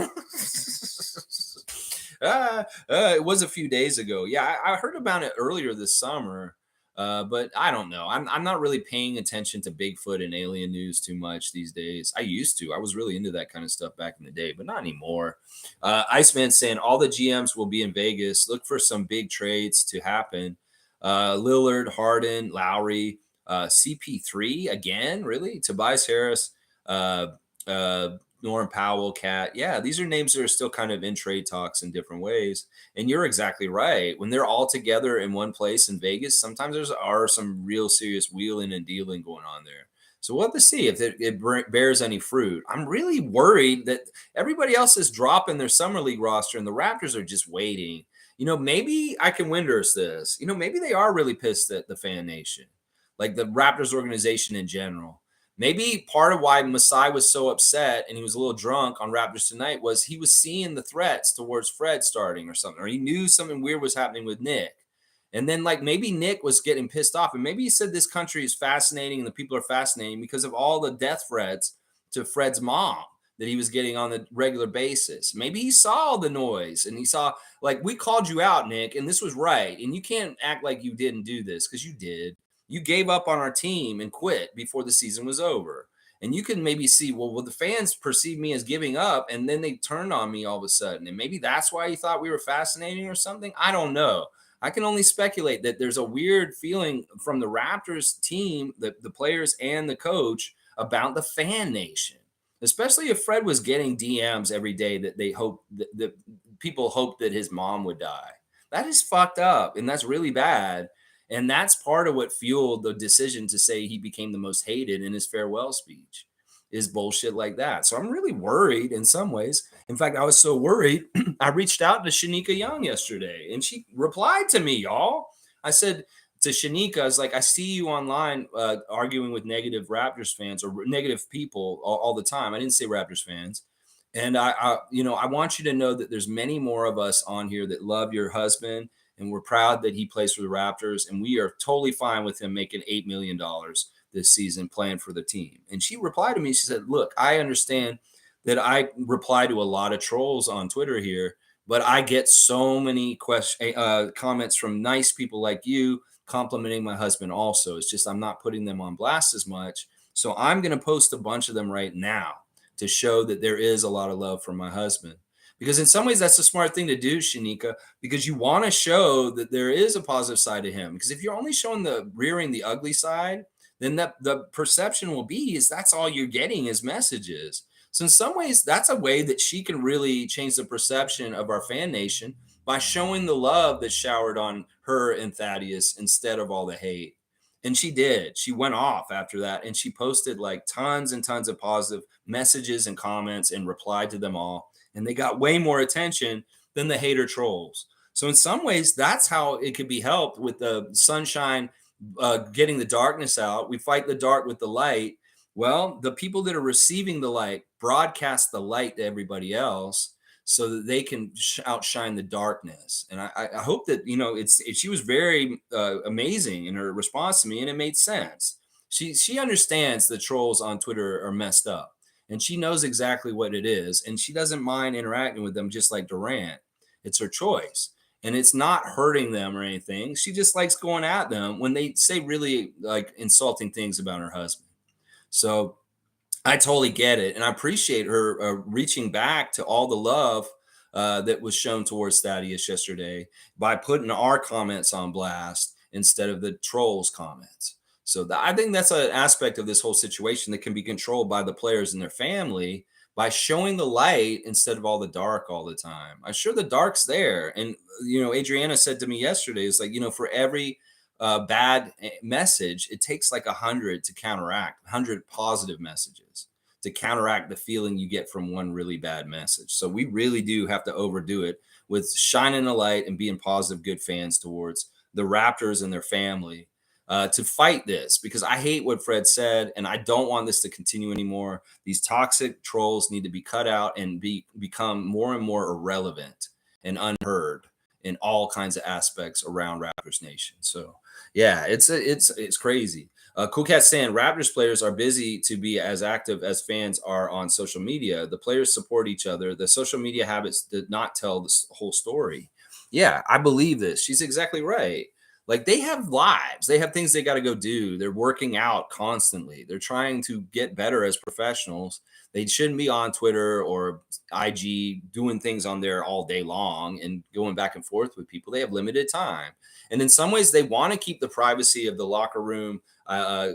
It was a few days ago. Yeah, I heard about it earlier this summer. But I don't know. I'm not really paying attention to Bigfoot and alien news too much these days. I used to. I was really into that kind of stuff back in the day, but not anymore. Iceman saying all the GMs will be in Vegas. Look for some big trades to happen. Lillard, Harden, Lowry, CP3 again, really? Tobias Harris, Norman Powell, Cat. Yeah, these are names that are still kind of in trade talks in different ways. And you're exactly right. When they're all together in one place in Vegas, sometimes there are some real serious wheeling and dealing going on there. So we'll have to see if it bears any fruit. I'm really worried that everybody else is dropping their summer league roster and the Raptors are just waiting. Maybe I can Winders this. Maybe they are really pissed at the fan nation, like the Raptors organization in general. Maybe part of why Masai was so upset and he was a little drunk on Raptors Tonight was he was seeing the threats towards Fred starting or something, or he knew something weird was happening with Nick. And then maybe Nick was getting pissed off, and maybe he said this country is fascinating and the people are fascinating because of all the death threats to Fred's mom that he was getting on a regular basis. Maybe he saw the noise and he saw, like, we called you out, Nick, and this was right. And you can't act like you didn't do this, because you did. You gave up on our team and quit before the season was over. And you can maybe see, well, the fans perceive me as giving up, and then they turned on me all of a sudden. And maybe that's why you thought we were fascinating or something. I don't know. I can only speculate that there's a weird feeling from the Raptors team, the players and the coach, about the fan nation, especially if Fred was getting DMs every day that they hope that people hope that his mom would die. That is fucked up, and that's really bad. And that's part of what fueled the decision to say he became the most hated in his farewell speech, is bullshit like that. So I'm really worried in some ways. In fact, I was so worried, I reached out to Shanika Young yesterday, and she replied to me, y'all. I said to Shanika, I was like, I see you online arguing with negative Raptors fans or negative people all the time. I didn't say Raptors fans. And I want you to know that there's many more of us on here that love your husband, and we're proud that he plays for the Raptors, and we are totally fine with him making $8 million this season playing for the team. And she replied to me. She said, look, I understand that I reply to a lot of trolls on Twitter here, but I get so many comments from nice people like you complimenting my husband also. It's just I'm not putting them on blast as much. So I'm going to post a bunch of them right now to show that there is a lot of love for my husband. Because in some ways, that's a smart thing to do, Shanika, because you want to show that there is a positive side to him. Because if you're only showing the rearing the ugly side, then the perception will be is that's all you're getting is messages. So in some ways, that's a way that she can really change the perception of our fan nation by showing the love that's showered on her and Thaddeus instead of all the hate. And she did. She went off after that, and she posted like tons and tons of positive messages and comments and replied to them all. And they got way more attention than the hater trolls. So in some ways, that's how it could be helped with the sunshine, getting the darkness out. We fight the dark with the light. Well, the people that are receiving the light broadcast the light to everybody else so that they can outshine the darkness. And I hope that, she was very amazing in her response to me, and it made sense. She understands the trolls on Twitter are messed up. And she knows exactly what it is. And she doesn't mind interacting with them, just like Durant. It's her choice. And it's not hurting them or anything. She just likes going at them when they say really like insulting things about her husband. So I totally get it. And I appreciate her reaching back to all the love that was shown towards Thaddeus yesterday by putting our comments on blast instead of the trolls' comments. So I think that's an aspect of this whole situation that can be controlled by the players and their family by showing the light instead of all the dark all the time. I'm sure the dark's there. And, Adriana said to me yesterday, it's like, for every bad message, it takes like 100 to counteract, 100 positive messages to counteract the feeling you get from one really bad message. So we really do have to overdo it with shining a light and being positive, good fans towards the Raptors and their family. To fight this, because I hate what Fred said, and I don't want this to continue anymore. These toxic trolls need to be cut out and become more and more irrelevant and unheard in all kinds of aspects around Raptors Nation. So yeah, it's crazy. Cool Cat saying Raptors players are busy to be as active as fans are on social media. The players support each other. The social media habits did not tell the whole story. Yeah, I believe this. She's exactly right. Like, they have lives. They have things they got to go do. They're working out constantly. They're trying to get better as professionals. They shouldn't be on Twitter or IG doing things on there all day long and going back and forth with people. They have limited time. And in some ways, they want to keep the privacy of the locker room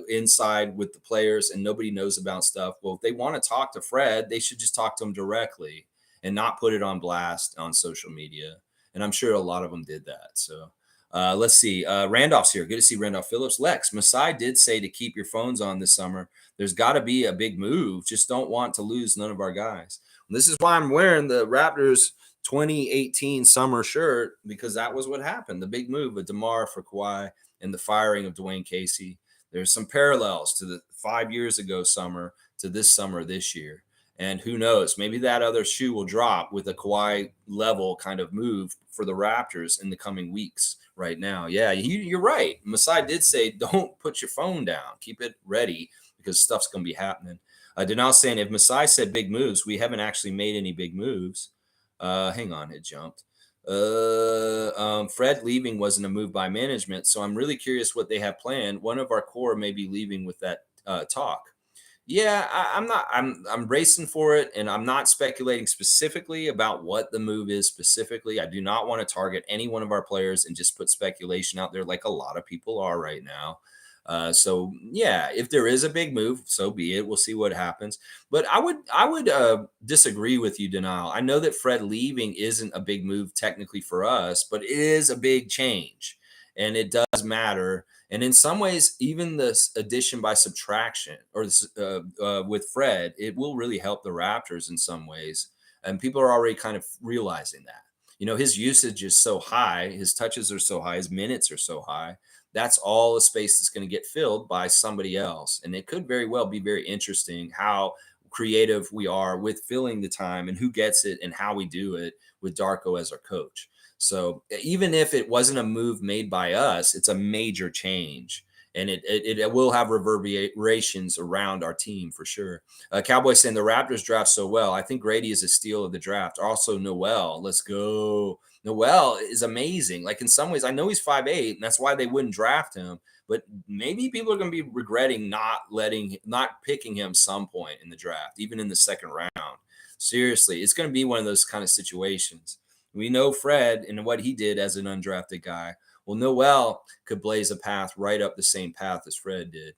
inside with the players, and nobody knows about stuff. Well, if they want to talk to Fred, they should just talk to him directly and not put it on blast on social media. And I'm sure a lot of them did that. So let's see. Randolph's here. Good to see Randolph Phillips. Lex, Masai did say to keep your phones on this summer. There's got to be a big move. Just don't want to lose none of our guys. And this is why I'm wearing the Raptors 2018 summer shirt, because that was what happened. The big move of DeMar for Kawhi and the firing of Dwayne Casey. There's some parallels to the 5 years ago summer to this summer this year. And who knows, maybe that other shoe will drop with a Kawhi level kind of move for the Raptors in the coming weeks right now. Yeah, you're right. Masai did say, don't put your phone down. Keep it ready because stuff's going to be happening. Denal saying if Masai said big moves, we haven't actually made any big moves. Hang on, it jumped. Fred leaving wasn't a move by management, so I'm really curious what they have planned. One of our core may be leaving with that talk. Yeah, I'm not. I'm racing for it, and I'm not speculating specifically about what the move is specifically. I do not want to target any one of our players and just put speculation out there like a lot of people are right now. So yeah, if there is a big move, so be it. We'll see what happens. But I would disagree with you, Denial. I know that Fred leaving isn't a big move technically for us, but it is a big change, and it does matter. And in some ways, even this addition by subtraction or with Fred, it will really help the Raptors in some ways. And people are already kind of realizing that. His usage is so high, his touches are so high, his minutes are so high. That's all the space that's going to get filled by somebody else. And it could very well be very interesting how creative we are with filling the time and who gets it and how we do it with Darko as our coach. So even if it wasn't a move made by us, it's a major change. And it will have reverberations around our team for sure. Cowboy saying the Raptors draft so well. I think Grady is a steal of the draft. Also, Noel, let's go. Noel is amazing. Like in some ways, I know he's 5'8", and that's why they wouldn't draft him. But maybe people are going to be regretting not picking him some point in the draft, even in the second round. Seriously, it's going to be one of those kind of situations. We know Fred and what he did as an undrafted guy. Well, Noel could blaze a path right up the same path as Fred did.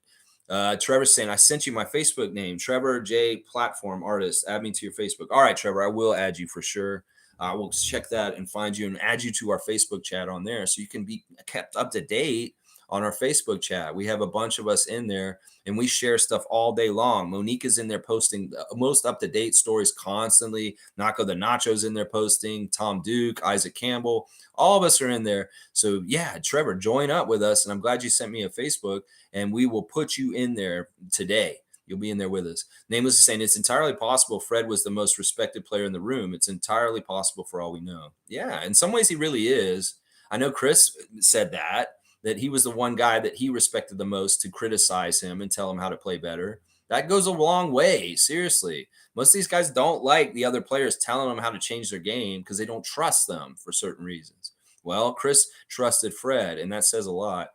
Trevor saying, I sent you my Facebook name, Trevor J. Platform Artist. Add me to your Facebook. All right, Trevor, I will add you for sure. I will check that and find you and add you to our Facebook chat on there so you can be kept up to date on our Facebook chat. We have a bunch of us in there and we share stuff all day long. Monique is in there posting the most up-to-date stories constantly. Naco the Nacho's in there posting, Tom Duke, Isaac Campbell, all of us are in there. So yeah, Trevor, join up with us. And I'm glad you sent me a Facebook and we will put you in there today. You'll be in there with us. Nameless is saying it's entirely possible Fred was the most respected player in the room. It's entirely possible for all we know. Yeah, in some ways he really is. I know Chris said that he was the one guy that he respected the most to criticize him and tell him how to play better. That goes a long way, seriously. Most of these guys don't like the other players telling them how to change their game because they don't trust them for certain reasons. Well, Chris trusted Fred, and that says a lot.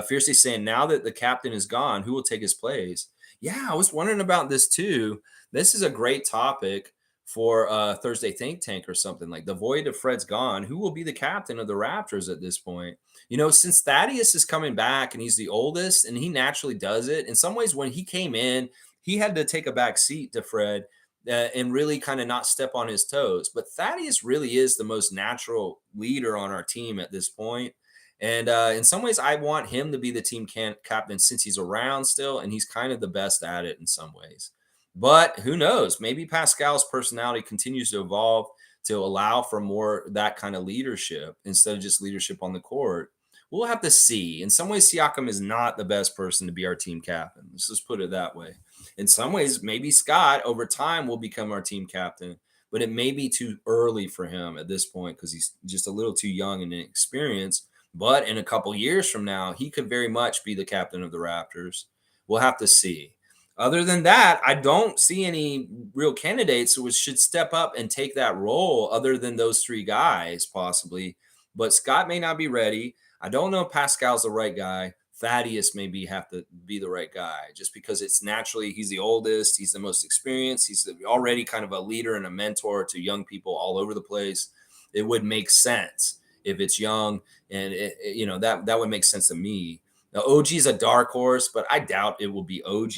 Fiercely saying, now that the captain is gone, who will take his place? Yeah, I was wondering about this too. This is a great topic for Thursday Think Tank or something. Like the void of Fred's gone. Who will be the captain of the Raptors at this point? Since Thaddeus is coming back and he's the oldest and he naturally does it, in some ways, when he came in, he had to take a back seat to Fred and really kind of not step on his toes. But Thaddeus really is the most natural leader on our team at this point. And in some ways, I want him to be the team captain since he's around still, and he's kind of the best at it in some ways. But who knows? Maybe Pascal's personality continues to evolve to allow for more that kind of leadership instead of just leadership on the court. We'll have to see. In some ways, Siakam is not the best person to be our team captain. Let's just put it that way. In some ways, maybe Scott over time will become our team captain, but it may be too early for him at this point because he's just a little too young and inexperienced. But in a couple years from now, he could very much be the captain of the Raptors. We'll have to see. Other than that, I don't see any real candidates who should step up and take that role other than those three guys, possibly. But Scott may not be ready. I don't know if Pascal's the right guy. Thaddeus maybe have to be the right guy just because it's naturally he's the oldest, he's the most experienced, he's already kind of a leader and a mentor to young people all over the place. It would make sense if it's young, and that would make sense to me. Now, OG is a dark horse, but I doubt it will be OG.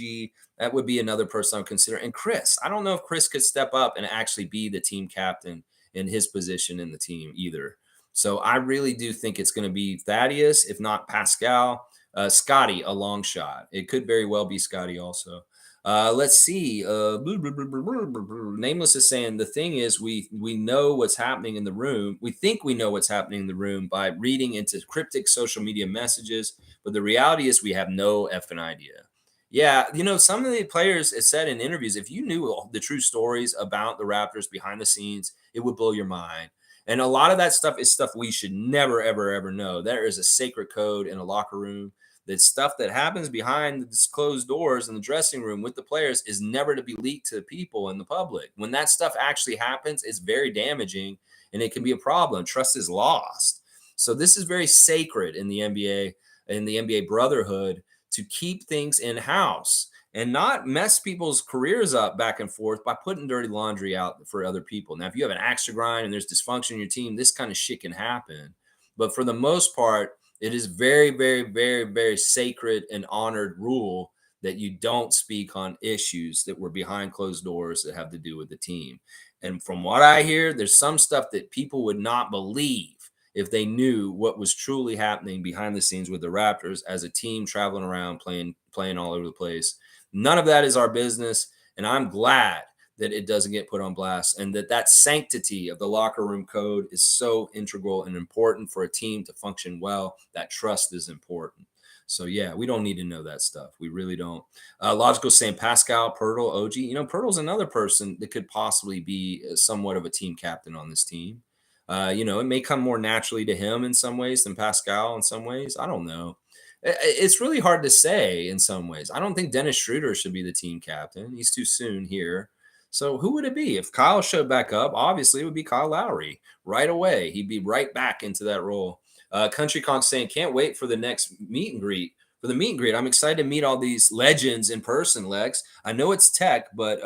That would be another person I would consider. And Chris, I don't know if Chris could step up and actually be the team captain in his position in the team either. So I really do think it's going to be Thaddeus, if not Pascal. Scotty, a long shot. It could very well be Scotty also. Let's see. Nameless is saying the thing is we know what's happening in the room. We think we know what's happening in the room by reading into cryptic social media messages, but the reality is we have no effing idea. Yeah, some of the players have said in interviews, if you knew the true stories about the Raptors behind the scenes, it would blow your mind. And a lot of that stuff is stuff we should never, ever, ever know. There is a sacred code in a locker room that stuff that happens behind the closed doors in the dressing room with the players is never to be leaked to people in the public. When that stuff actually happens, it's very damaging and it can be a problem. Trust is lost. So this is very sacred in the NBA, in the NBA brotherhood, to keep things in house and not mess people's careers up back and forth by putting dirty laundry out for other people. Now, if you have an axe to grind and there's dysfunction in your team, this kind of shit can happen. But for the most part, it is very, very, very, very sacred and honored rule that you don't speak on issues that were behind closed doors that have to do with the team. And from what I hear, there's some stuff that people would not believe if they knew what was truly happening behind the scenes with the Raptors as a team traveling around playing all over the place. None of that is our business, and I'm glad that it doesn't get put on blast and that sanctity of the locker room code is so integral and important for a team to function well. That trust is important. So yeah, we don't need to know that stuff. We really don't. Logical saying Pascal, Pirtle, OG. Pirtle's another person that could possibly be somewhat of a team captain on this team. It may come more naturally to him in some ways than Pascal in some ways. I don't know. It's really hard to say in some ways. I don't think Dennis Schroeder should be the team captain. He's too soon here. So who would it be? If Kyle showed back up, obviously it would be Kyle Lowry right away. He'd be right back into that role. Country Kong saying, can't wait for the next meet and greet. For the meet and greet, I'm excited to meet all these legends in person, Lex. I know it's tech, but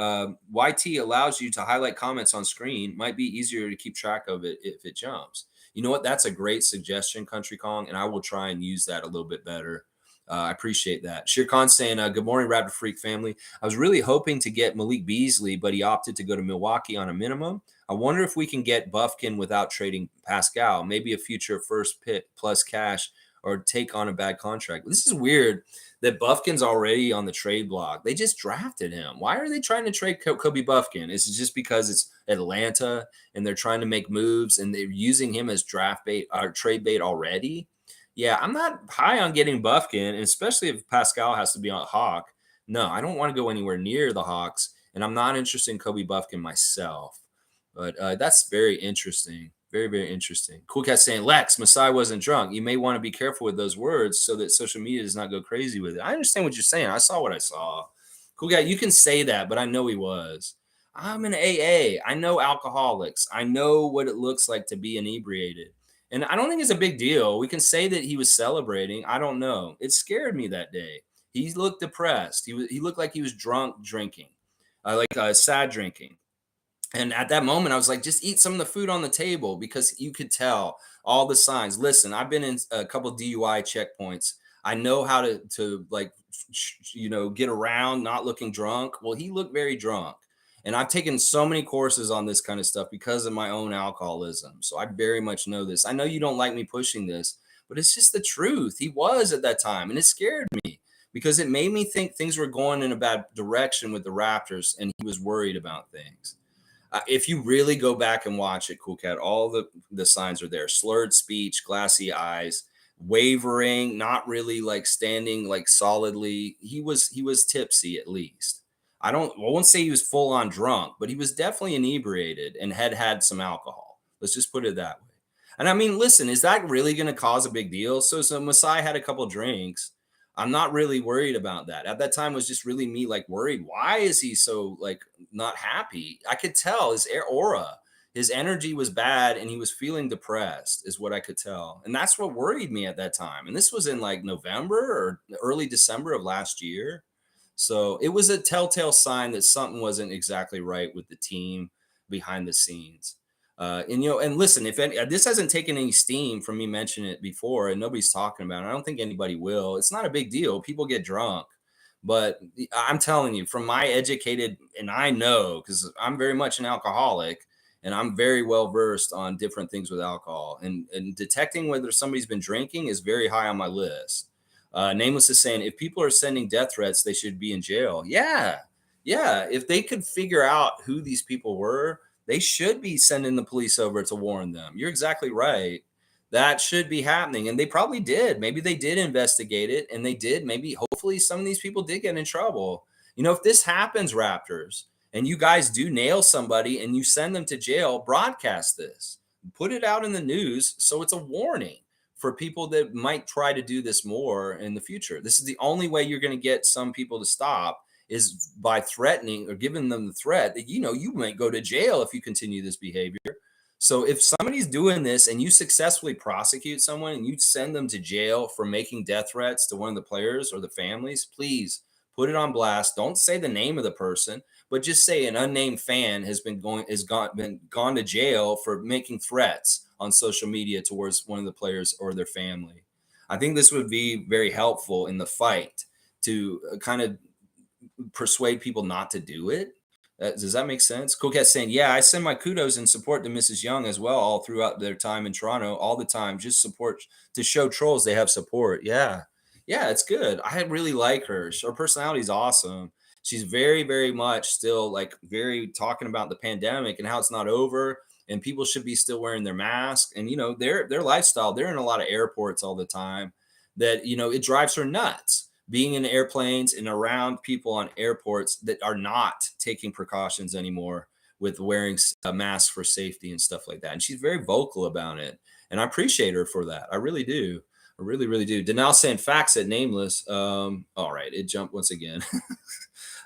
YT allows you to highlight comments on screen. Might be easier to keep track of it if it jumps. You know what? That's a great suggestion, Country Kong, and I will try and use that a little bit better. I appreciate that. Shere Khan saying, good morning, Raptor Freak family. I was really hoping to get Malik Beasley, but he opted to go to Milwaukee on a minimum. I wonder if we can get Buffkin without trading Pascal, maybe a future first pick plus cash or take on a bad contract. This is weird that Buffkin's already on the trade block. They just drafted him. Why are they trying to trade Kobe Buffkin? Is it just because it's Atlanta and they're trying to make moves and they're using him as draft bait or trade bait already? Yeah, I'm not high on getting Buffkin, and especially if Pascal has to be on Hawk. No, I don't want to go anywhere near the Hawks, and I'm not interested in Kobe Buffkin myself. But that's very interesting. Very, very interesting. Cool Cat saying, Lex, Masai wasn't drunk. You may want to be careful with those words so that social media does not go crazy with it. I understand what you're saying. I saw what I saw. Cool Cat, you can say that, but I know he was. I'm an AA. I know alcoholics. I know what it looks like to be inebriated. And I don't think it's a big deal. We can say that he was celebrating. I don't know. It scared me that day. He looked depressed. He looked like he was drunk drinking, sad drinking. And at that moment, I was like, just eat some of the food on the table because you could tell all the signs. Listen, I've been in a couple of DUI checkpoints. I know how to get around not looking drunk. Well, he looked very drunk. And I've taken so many courses on this kind of stuff because of my own alcoholism. So I very much know this. I know you don't like me pushing this, but it's just the truth. He was at that time, and it scared me because it made me think things were going in a bad direction with the Raptors, and he was worried about things. If you really go back and watch it, Cool Cat, all the signs are there. Slurred speech, glassy eyes, wavering, not really like standing like solidly. He was tipsy at least. I won't say he was full on drunk, but he was definitely inebriated and had some alcohol. Let's just put it that way. And I mean, listen, is that really going to cause a big deal? So Masai had a couple drinks. I'm not really worried about that. At that time, it was just really me like worried. Why is he so like not happy? I could tell his aura, his energy was bad, and he was feeling depressed, is what I could tell. And that's what worried me at that time. And this was in like November or early December of last year. So it was a telltale sign that something wasn't exactly right with the team behind the scenes. And listen, if this hasn't taken any steam from me mentioning it before, and nobody's talking about it, I don't think anybody will. It's not a big deal. People get drunk, but I'm telling you, from my educated, and I know because I'm very much an alcoholic, and I'm very well versed on different things with alcohol, and detecting whether somebody's been drinking is very high on my list. Nameless is saying, if people are sending death threats, they should be in jail. Yeah. If they could figure out who these people were, they should be sending the police over to warn them. You're exactly right. That should be happening. And they probably did. Maybe they did investigate it, and they did. Maybe, hopefully, some of these people did get in trouble. If this happens, Raptors, and you guys do nail somebody and you send them to jail, broadcast this. Put it out in the news so it's a warning for people that might try to do this more in the future. This is the only way you're going to get some people to stop is by threatening or giving them the threat that, you might go to jail if you continue this behavior. So if somebody's doing this and you successfully prosecute someone and you send them to jail for making death threats to one of the players or the families, please put it on blast. Don't say the name of the person, but just say an unnamed fan been gone to jail for making threats on social media towards one of the players or their family. I think this would be very helpful in the fight to kind of persuade people not to do it. Does that make sense? Coquette saying, yeah, I send my kudos and support to Mrs. Young as well, all throughout their time in Toronto, all the time. Just support to show trolls they have support. Yeah. Yeah, it's good. I really like her. Her personality is awesome. She's very, very much still like very talking about the pandemic and how it's not over and people should be still wearing their mask. And their lifestyle, they're in a lot of airports all the time that it drives her nuts being in airplanes and around people on airports that are not taking precautions anymore with wearing a mask for safety and stuff like that. And she's very vocal about it. And I appreciate her for that. I really do. I really, really do. Denal saying facts at nameless. All right. It jumped once again.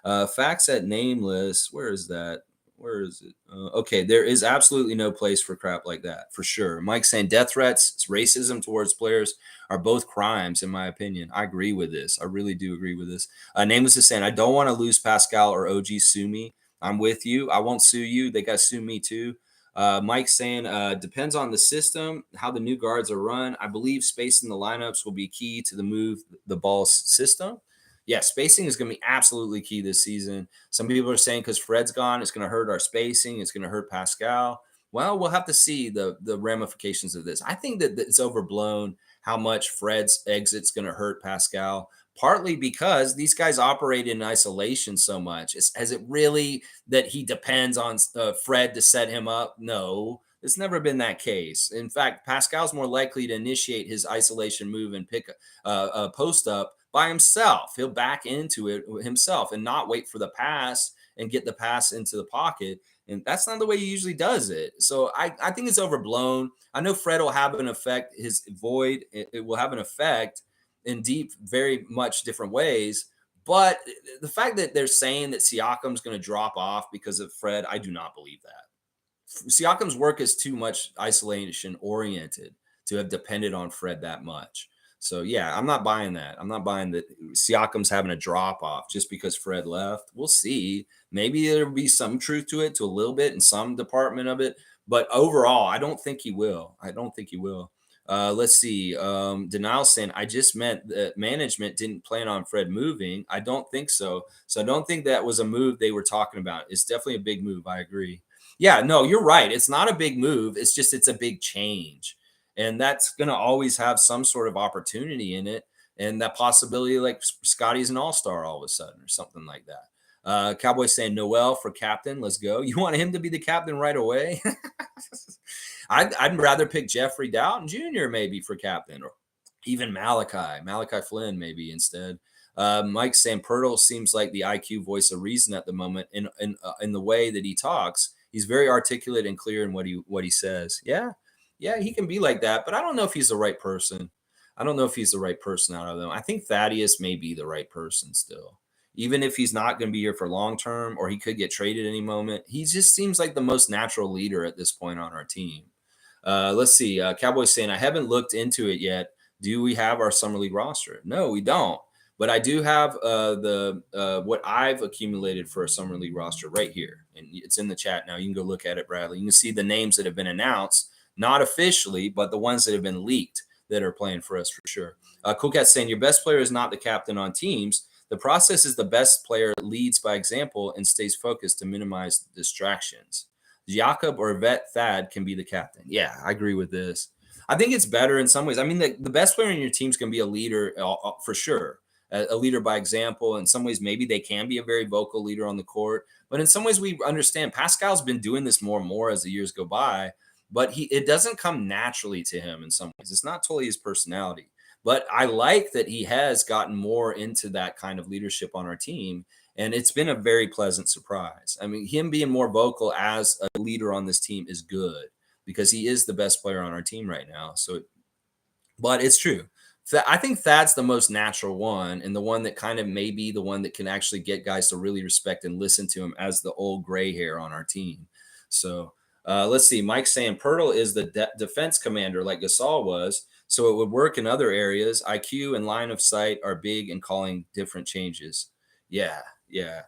Facts at nameless. Where is that? Where is it? Okay. There is absolutely no place for crap like that for sure. Mike saying death threats, racism towards players are both crimes, in my opinion. I agree with this. I really do agree with this. Nameless is saying, I don't want to lose Pascal or OG sue me. I'm with you. I won't sue you. They got to sue me too. Mike saying, depends on the system, how the new guards are run. I believe spacing the lineups will be key to the move the ball system. Yeah, spacing is going to be absolutely key this season. Some people are saying because Fred's gone, it's going to hurt our spacing. It's going to hurt Pascal. Well, we'll have to see the ramifications of this. I think that it's overblown how much Fred's exit's going to hurt Pascal, partly because these guys operate in isolation so much. Is it really that he depends on Fred to set him up? No, it's never been that case. In fact, Pascal's more likely to initiate his isolation move and pick a post up by himself. He'll back into it himself and not wait for the pass and get the pass into the pocket. And that's not the way he usually does it. So I think it's overblown. I know Fred will have an effect. His void, it will have an effect in deep, very much different ways. But the fact that they're saying that Siakam's going to drop off because of Fred, I do not believe that. Siakam's work is too much isolation oriented to have depended on Fred that much. So, yeah, I'm not buying that. I'm not buying that Siakam's having a drop off just because Fred left. We'll see. Maybe there'll be some truth to it, to a little bit in some department of it. But overall, I don't think he will. I don't think he will. Let's see. Denial saying, I just meant that management didn't plan on Fred moving. I don't think so. So I don't think that was a move they were talking about. It's definitely a big move. I agree. Yeah, no, you're right. It's not a big move. It's a big change. And that's going to always have some sort of opportunity in it. And that possibility, like Scotty's an all-star all of a sudden or something like that. Cowboy saying Noel for captain. Let's go. You want him to be the captain right away? I'd rather pick Jeffrey Doughton Jr. maybe for captain, or even Malachi Flynn maybe instead. Mike saying Pirtle seems like the IQ voice of reason at the moment in the way that he talks. He's very articulate and clear in what he says. Yeah, he can be like that, but I don't know if he's the right person. I don't know if he's the right person out of them. I think Thaddeus may be the right person still. Even if he's not going to be here for long term, or he could get traded any moment, he just seems like the most natural leader at this point on our team. Let's see. Cowboys saying, I haven't looked into it yet. Do we have our summer league roster? No, we don't. But I do have what I've accumulated for a summer league roster right here. And it's in the chat now. You can go look at it, Bradley. You can see the names that have been announced, not officially, but the ones that have been leaked that are playing for us for sure. Coolcat's saying, your best player is not the captain on teams. The process is the best player leads by example and stays focused to minimize distractions. Jakob or Vet Thad can be the captain. Yeah, I agree with this. I think it's better in some ways. I mean, the best player in your team is going to be a leader for sure, a leader by example. In some ways, maybe they can be a very vocal leader on the court. But in some ways, we understand Pascal's been doing this more and more as the years go by. But it doesn't come naturally to him in some ways. It's not totally his personality. But I like that he has gotten more into that kind of leadership on our team. And it's been a very pleasant surprise. I mean, him being more vocal as a leader on this team is good because he is the best player on our team right now. So But it's true. I think Thad's the most natural one, and the one that kind of may be the one that can actually get guys to really respect and listen to him as the old gray hair on our team. So let's see. Mike's saying Pirtle is the defense commander like Gasol was, so it would work in other areas. IQ and line of sight are big in calling different changes. Yeah, yeah.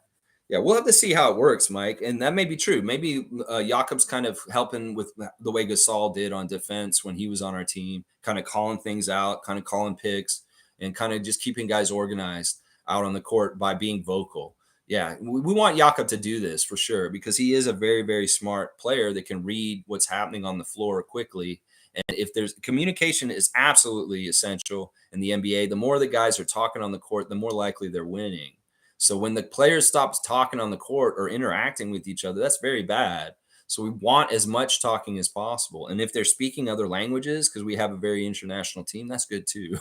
Yeah, we'll have to see how it works, Mike. And that may be true. Maybe Jakob's kind of helping with the way Gasol did on defense when he was on our team, kind of calling things out, kind of calling picks, and kind of just keeping guys organized out on the court by being vocal. Yeah, we want Jakob to do this for sure because he is a very, very smart player that can read what's happening on the floor quickly. And if there's communication is absolutely essential in the NBA, the more the guys are talking on the court, the more likely they're winning. So when the players stops talking on the court or interacting with each other, that's very bad. So we want as much talking as possible. And if they're speaking other languages, because we have a very international team, that's good too.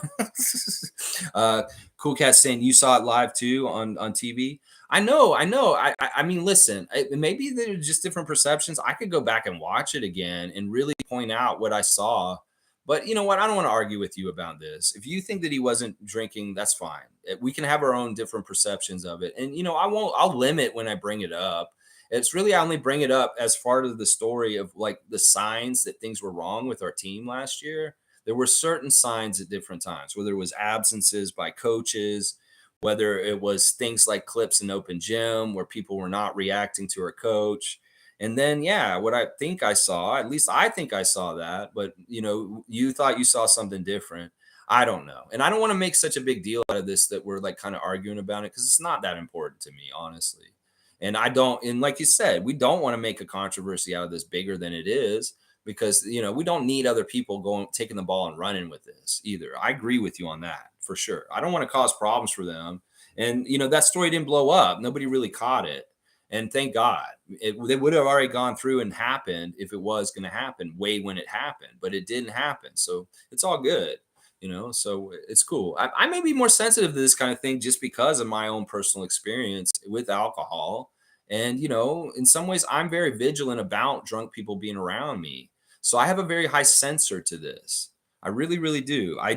uh, cool Cat saying you saw it live too on TV. I know, I know. I mean, listen, maybe there are just different perceptions. I could go back and watch it again and really point out what I saw. But you know what? I don't want to argue with you about this. If you think that he wasn't drinking, that's fine. We can have our own different perceptions of it. And I'll limit when I bring it up. It's really I only bring it up as part of the story of like the signs that things were wrong with our team last year. There were certain signs at different times, whether it was absences by coaches, whether it was things like clips in open gym where people were not reacting to our coach. And then, yeah, what I think I saw, at least I think I saw that, but you thought you saw something different. I don't know. And I don't want to make such a big deal out of this that we're like kind of arguing about it because it's not that important to me, honestly. And I don't, and like you said, we don't want to make a controversy out of this bigger than it is because, we don't need other people going, taking the ball and running with this either. I agree with you on that for sure. I don't want to cause problems for them. And, that story didn't blow up. Nobody really caught it. And thank God it would have already gone through and happened if it was going to happen way when it happened, but it didn't happen. So it's all good, so it's cool. I may be more sensitive to this kind of thing just because of my own personal experience with alcohol. And, in some ways, I'm very vigilant about drunk people being around me. So I have a very high sensor to this. I really, really do. I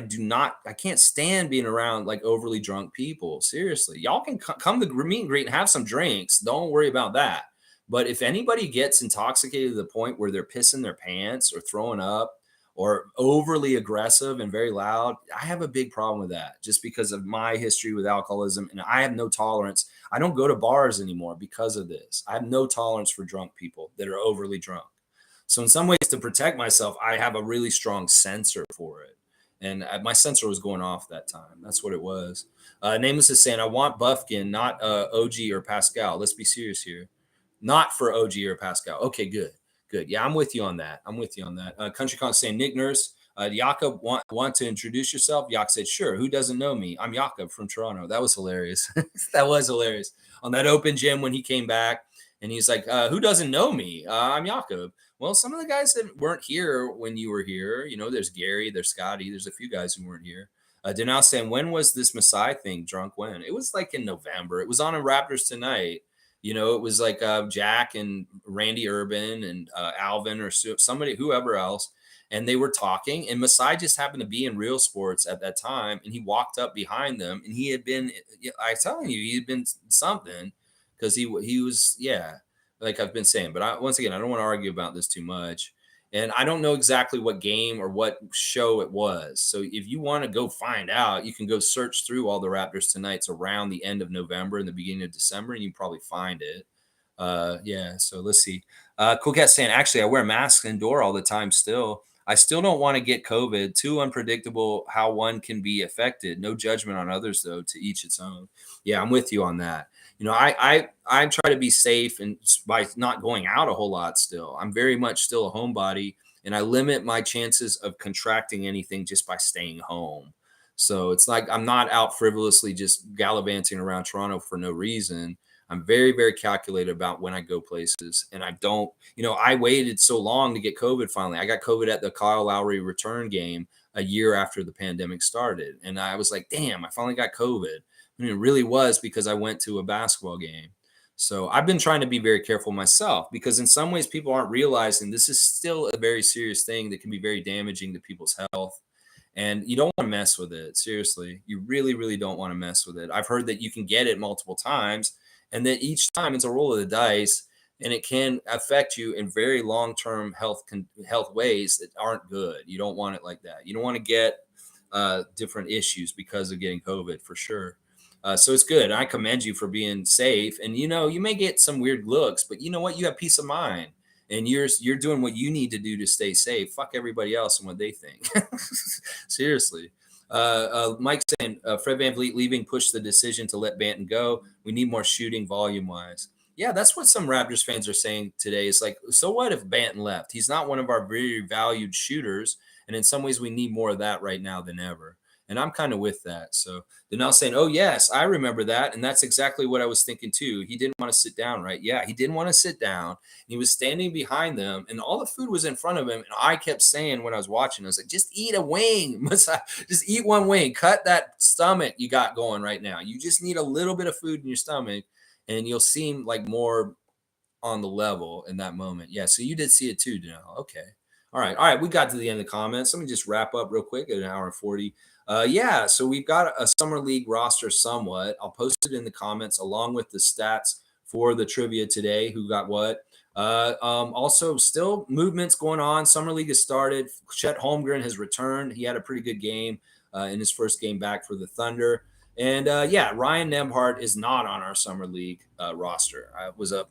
can't stand being around like overly drunk people. Seriously, y'all can come to meet and greet and have some drinks. Don't worry about that. But if anybody gets intoxicated to the point where they're pissing their pants or throwing up or overly aggressive and very loud, I have a big problem with that just because of my history with alcoholism. And I have no tolerance. I don't go to bars anymore because of this. I have no tolerance for drunk people that are overly drunk. So in some ways, to protect myself, I have a really strong sensor for it. And my sensor was going off that time. That's what it was. Nameless is saying, I want Buffkin, not OG or Pascal. Let's be serious here. Not for OG or Pascal. Okay, good. Good. Yeah, I'm with you on that. I'm with you on that. Country Con saying, Nick Nurse, Jakob, want to introduce yourself? Yak said, sure. Who doesn't know me? I'm Jakob from Toronto. That was hilarious. That was hilarious. On that open gym when he came back, and he's like, who doesn't know me? I'm Jakob. Well, some of the guys that weren't here when you were here, there's Gary, there's Scotty, there's a few guys who weren't here. Denal saying, when was this Masai thing drunk when? It was like in November. It was on a Raptors Tonight. It was like Jack and Randy Urban and Alvin or somebody, whoever else. And they were talking, and Masai just happened to be in Real Sports at that time. And he walked up behind them, and he had been, I'm telling you, he had been something because he was, yeah, like I've been saying. But once again, I don't want to argue about this too much. And I don't know exactly what game or what show it was. So if you want to go find out, you can go search through all the Raptors Tonights around the end of November and the beginning of December, and you probably find it. Yeah, so let's see. Cool Cat saying, actually, I wear masks indoor all the time still. I still don't want to get COVID. Too unpredictable how one can be affected. No judgment on others, though, to each its own. Yeah, I'm with you on that. I try to be safe and by not going out a whole lot still. I'm very much still a homebody, and I limit my chances of contracting anything just by staying home. So it's like I'm not out frivolously just gallivanting around Toronto for no reason. I'm very, very calculated about when I go places. And I don't, I waited so long to get COVID finally. I got COVID at the Kyle Lowry return game a year after the pandemic started. And I was like, damn, I finally got COVID. And it really was because I went to a basketball game. So I've been trying to be very careful myself because in some ways people aren't realizing this is still a very serious thing that can be very damaging to people's health. And you don't want to mess with it. Seriously, you really, really don't want to mess with it. I've heard that you can get it multiple times, and that each time it's a roll of the dice, and it can affect you in very long-term health ways that aren't good. You don't want it like that. You don't want to get different issues because of getting COVID for sure. So it's good. I commend you for being safe. And you may get some weird looks, but you know what? You have peace of mind, and you're doing what you need to do to stay safe. Fuck everybody else and what they think. Seriously. Mike saying Fred VanVleet leaving pushed the decision to let Banton go. We need more shooting volume wise. Yeah, that's what some Raptors fans are saying today. It's like, so what if Banton left? He's not one of our very valued shooters. And in some ways, we need more of that right now than ever. And I'm kind of with that. So they're now saying, oh, yes, I remember that. And that's exactly what I was thinking, too. He didn't want to sit down, right? Yeah, he didn't want to sit down. He was standing behind them, and all the food was in front of him. And I kept saying when I was watching, I was like, just eat a wing. Just eat one wing. Cut that stomach you got going right now. You just need a little bit of food in your stomach, and you'll seem like more on the level in that moment. Yeah, so you did see it too, Janelle. Okay. All right. We got to the end of the comments. Let me just wrap up real quick at an hour and 40. Yeah, so we've got a summer league roster somewhat. I'll post it in the comments along with the stats for the trivia today. Who got what? Also, still movements going on. Summer league has started. Chet Holmgren has returned. He had a pretty good game in his first game back for the Thunder. And yeah, Ryan Nembhard is not on our summer league roster. It was a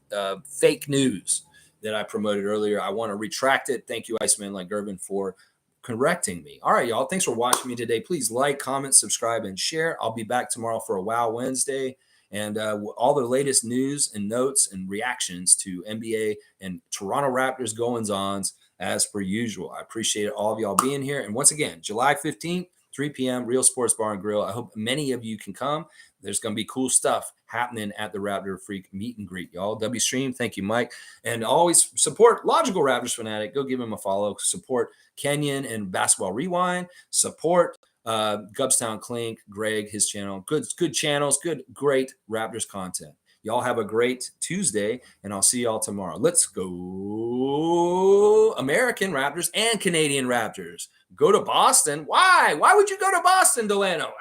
fake news that I promoted earlier. I want to retract it. Thank you, Iceman like Gervin, for correcting me. All right, y'all. Thanks for watching me today. Please like, comment, subscribe, and share. I'll be back tomorrow for a Wow Wednesday and all the latest news and notes and reactions to NBA and Toronto Raptors goings-ons as per usual. I appreciate all of y'all being here. And once again, July 15th, 3 p.m., Real Sports Bar and Grill. I hope many of you can come. There's going to be cool stuff happening at the Raptor Freak meet and greet, y'all. W Stream, thank you, Mike. And always support Logical Raptors Fanatic. Go give him a follow. Support Kenyon and Basketball Rewind. Support Gubstown Clink, Greg, his channel. Good channels, great Raptors content. Y'all have a great Tuesday, and I'll see y'all tomorrow. Let's go American Raptors and Canadian Raptors. Go to Boston. Why? Why would you go to Boston, Delano?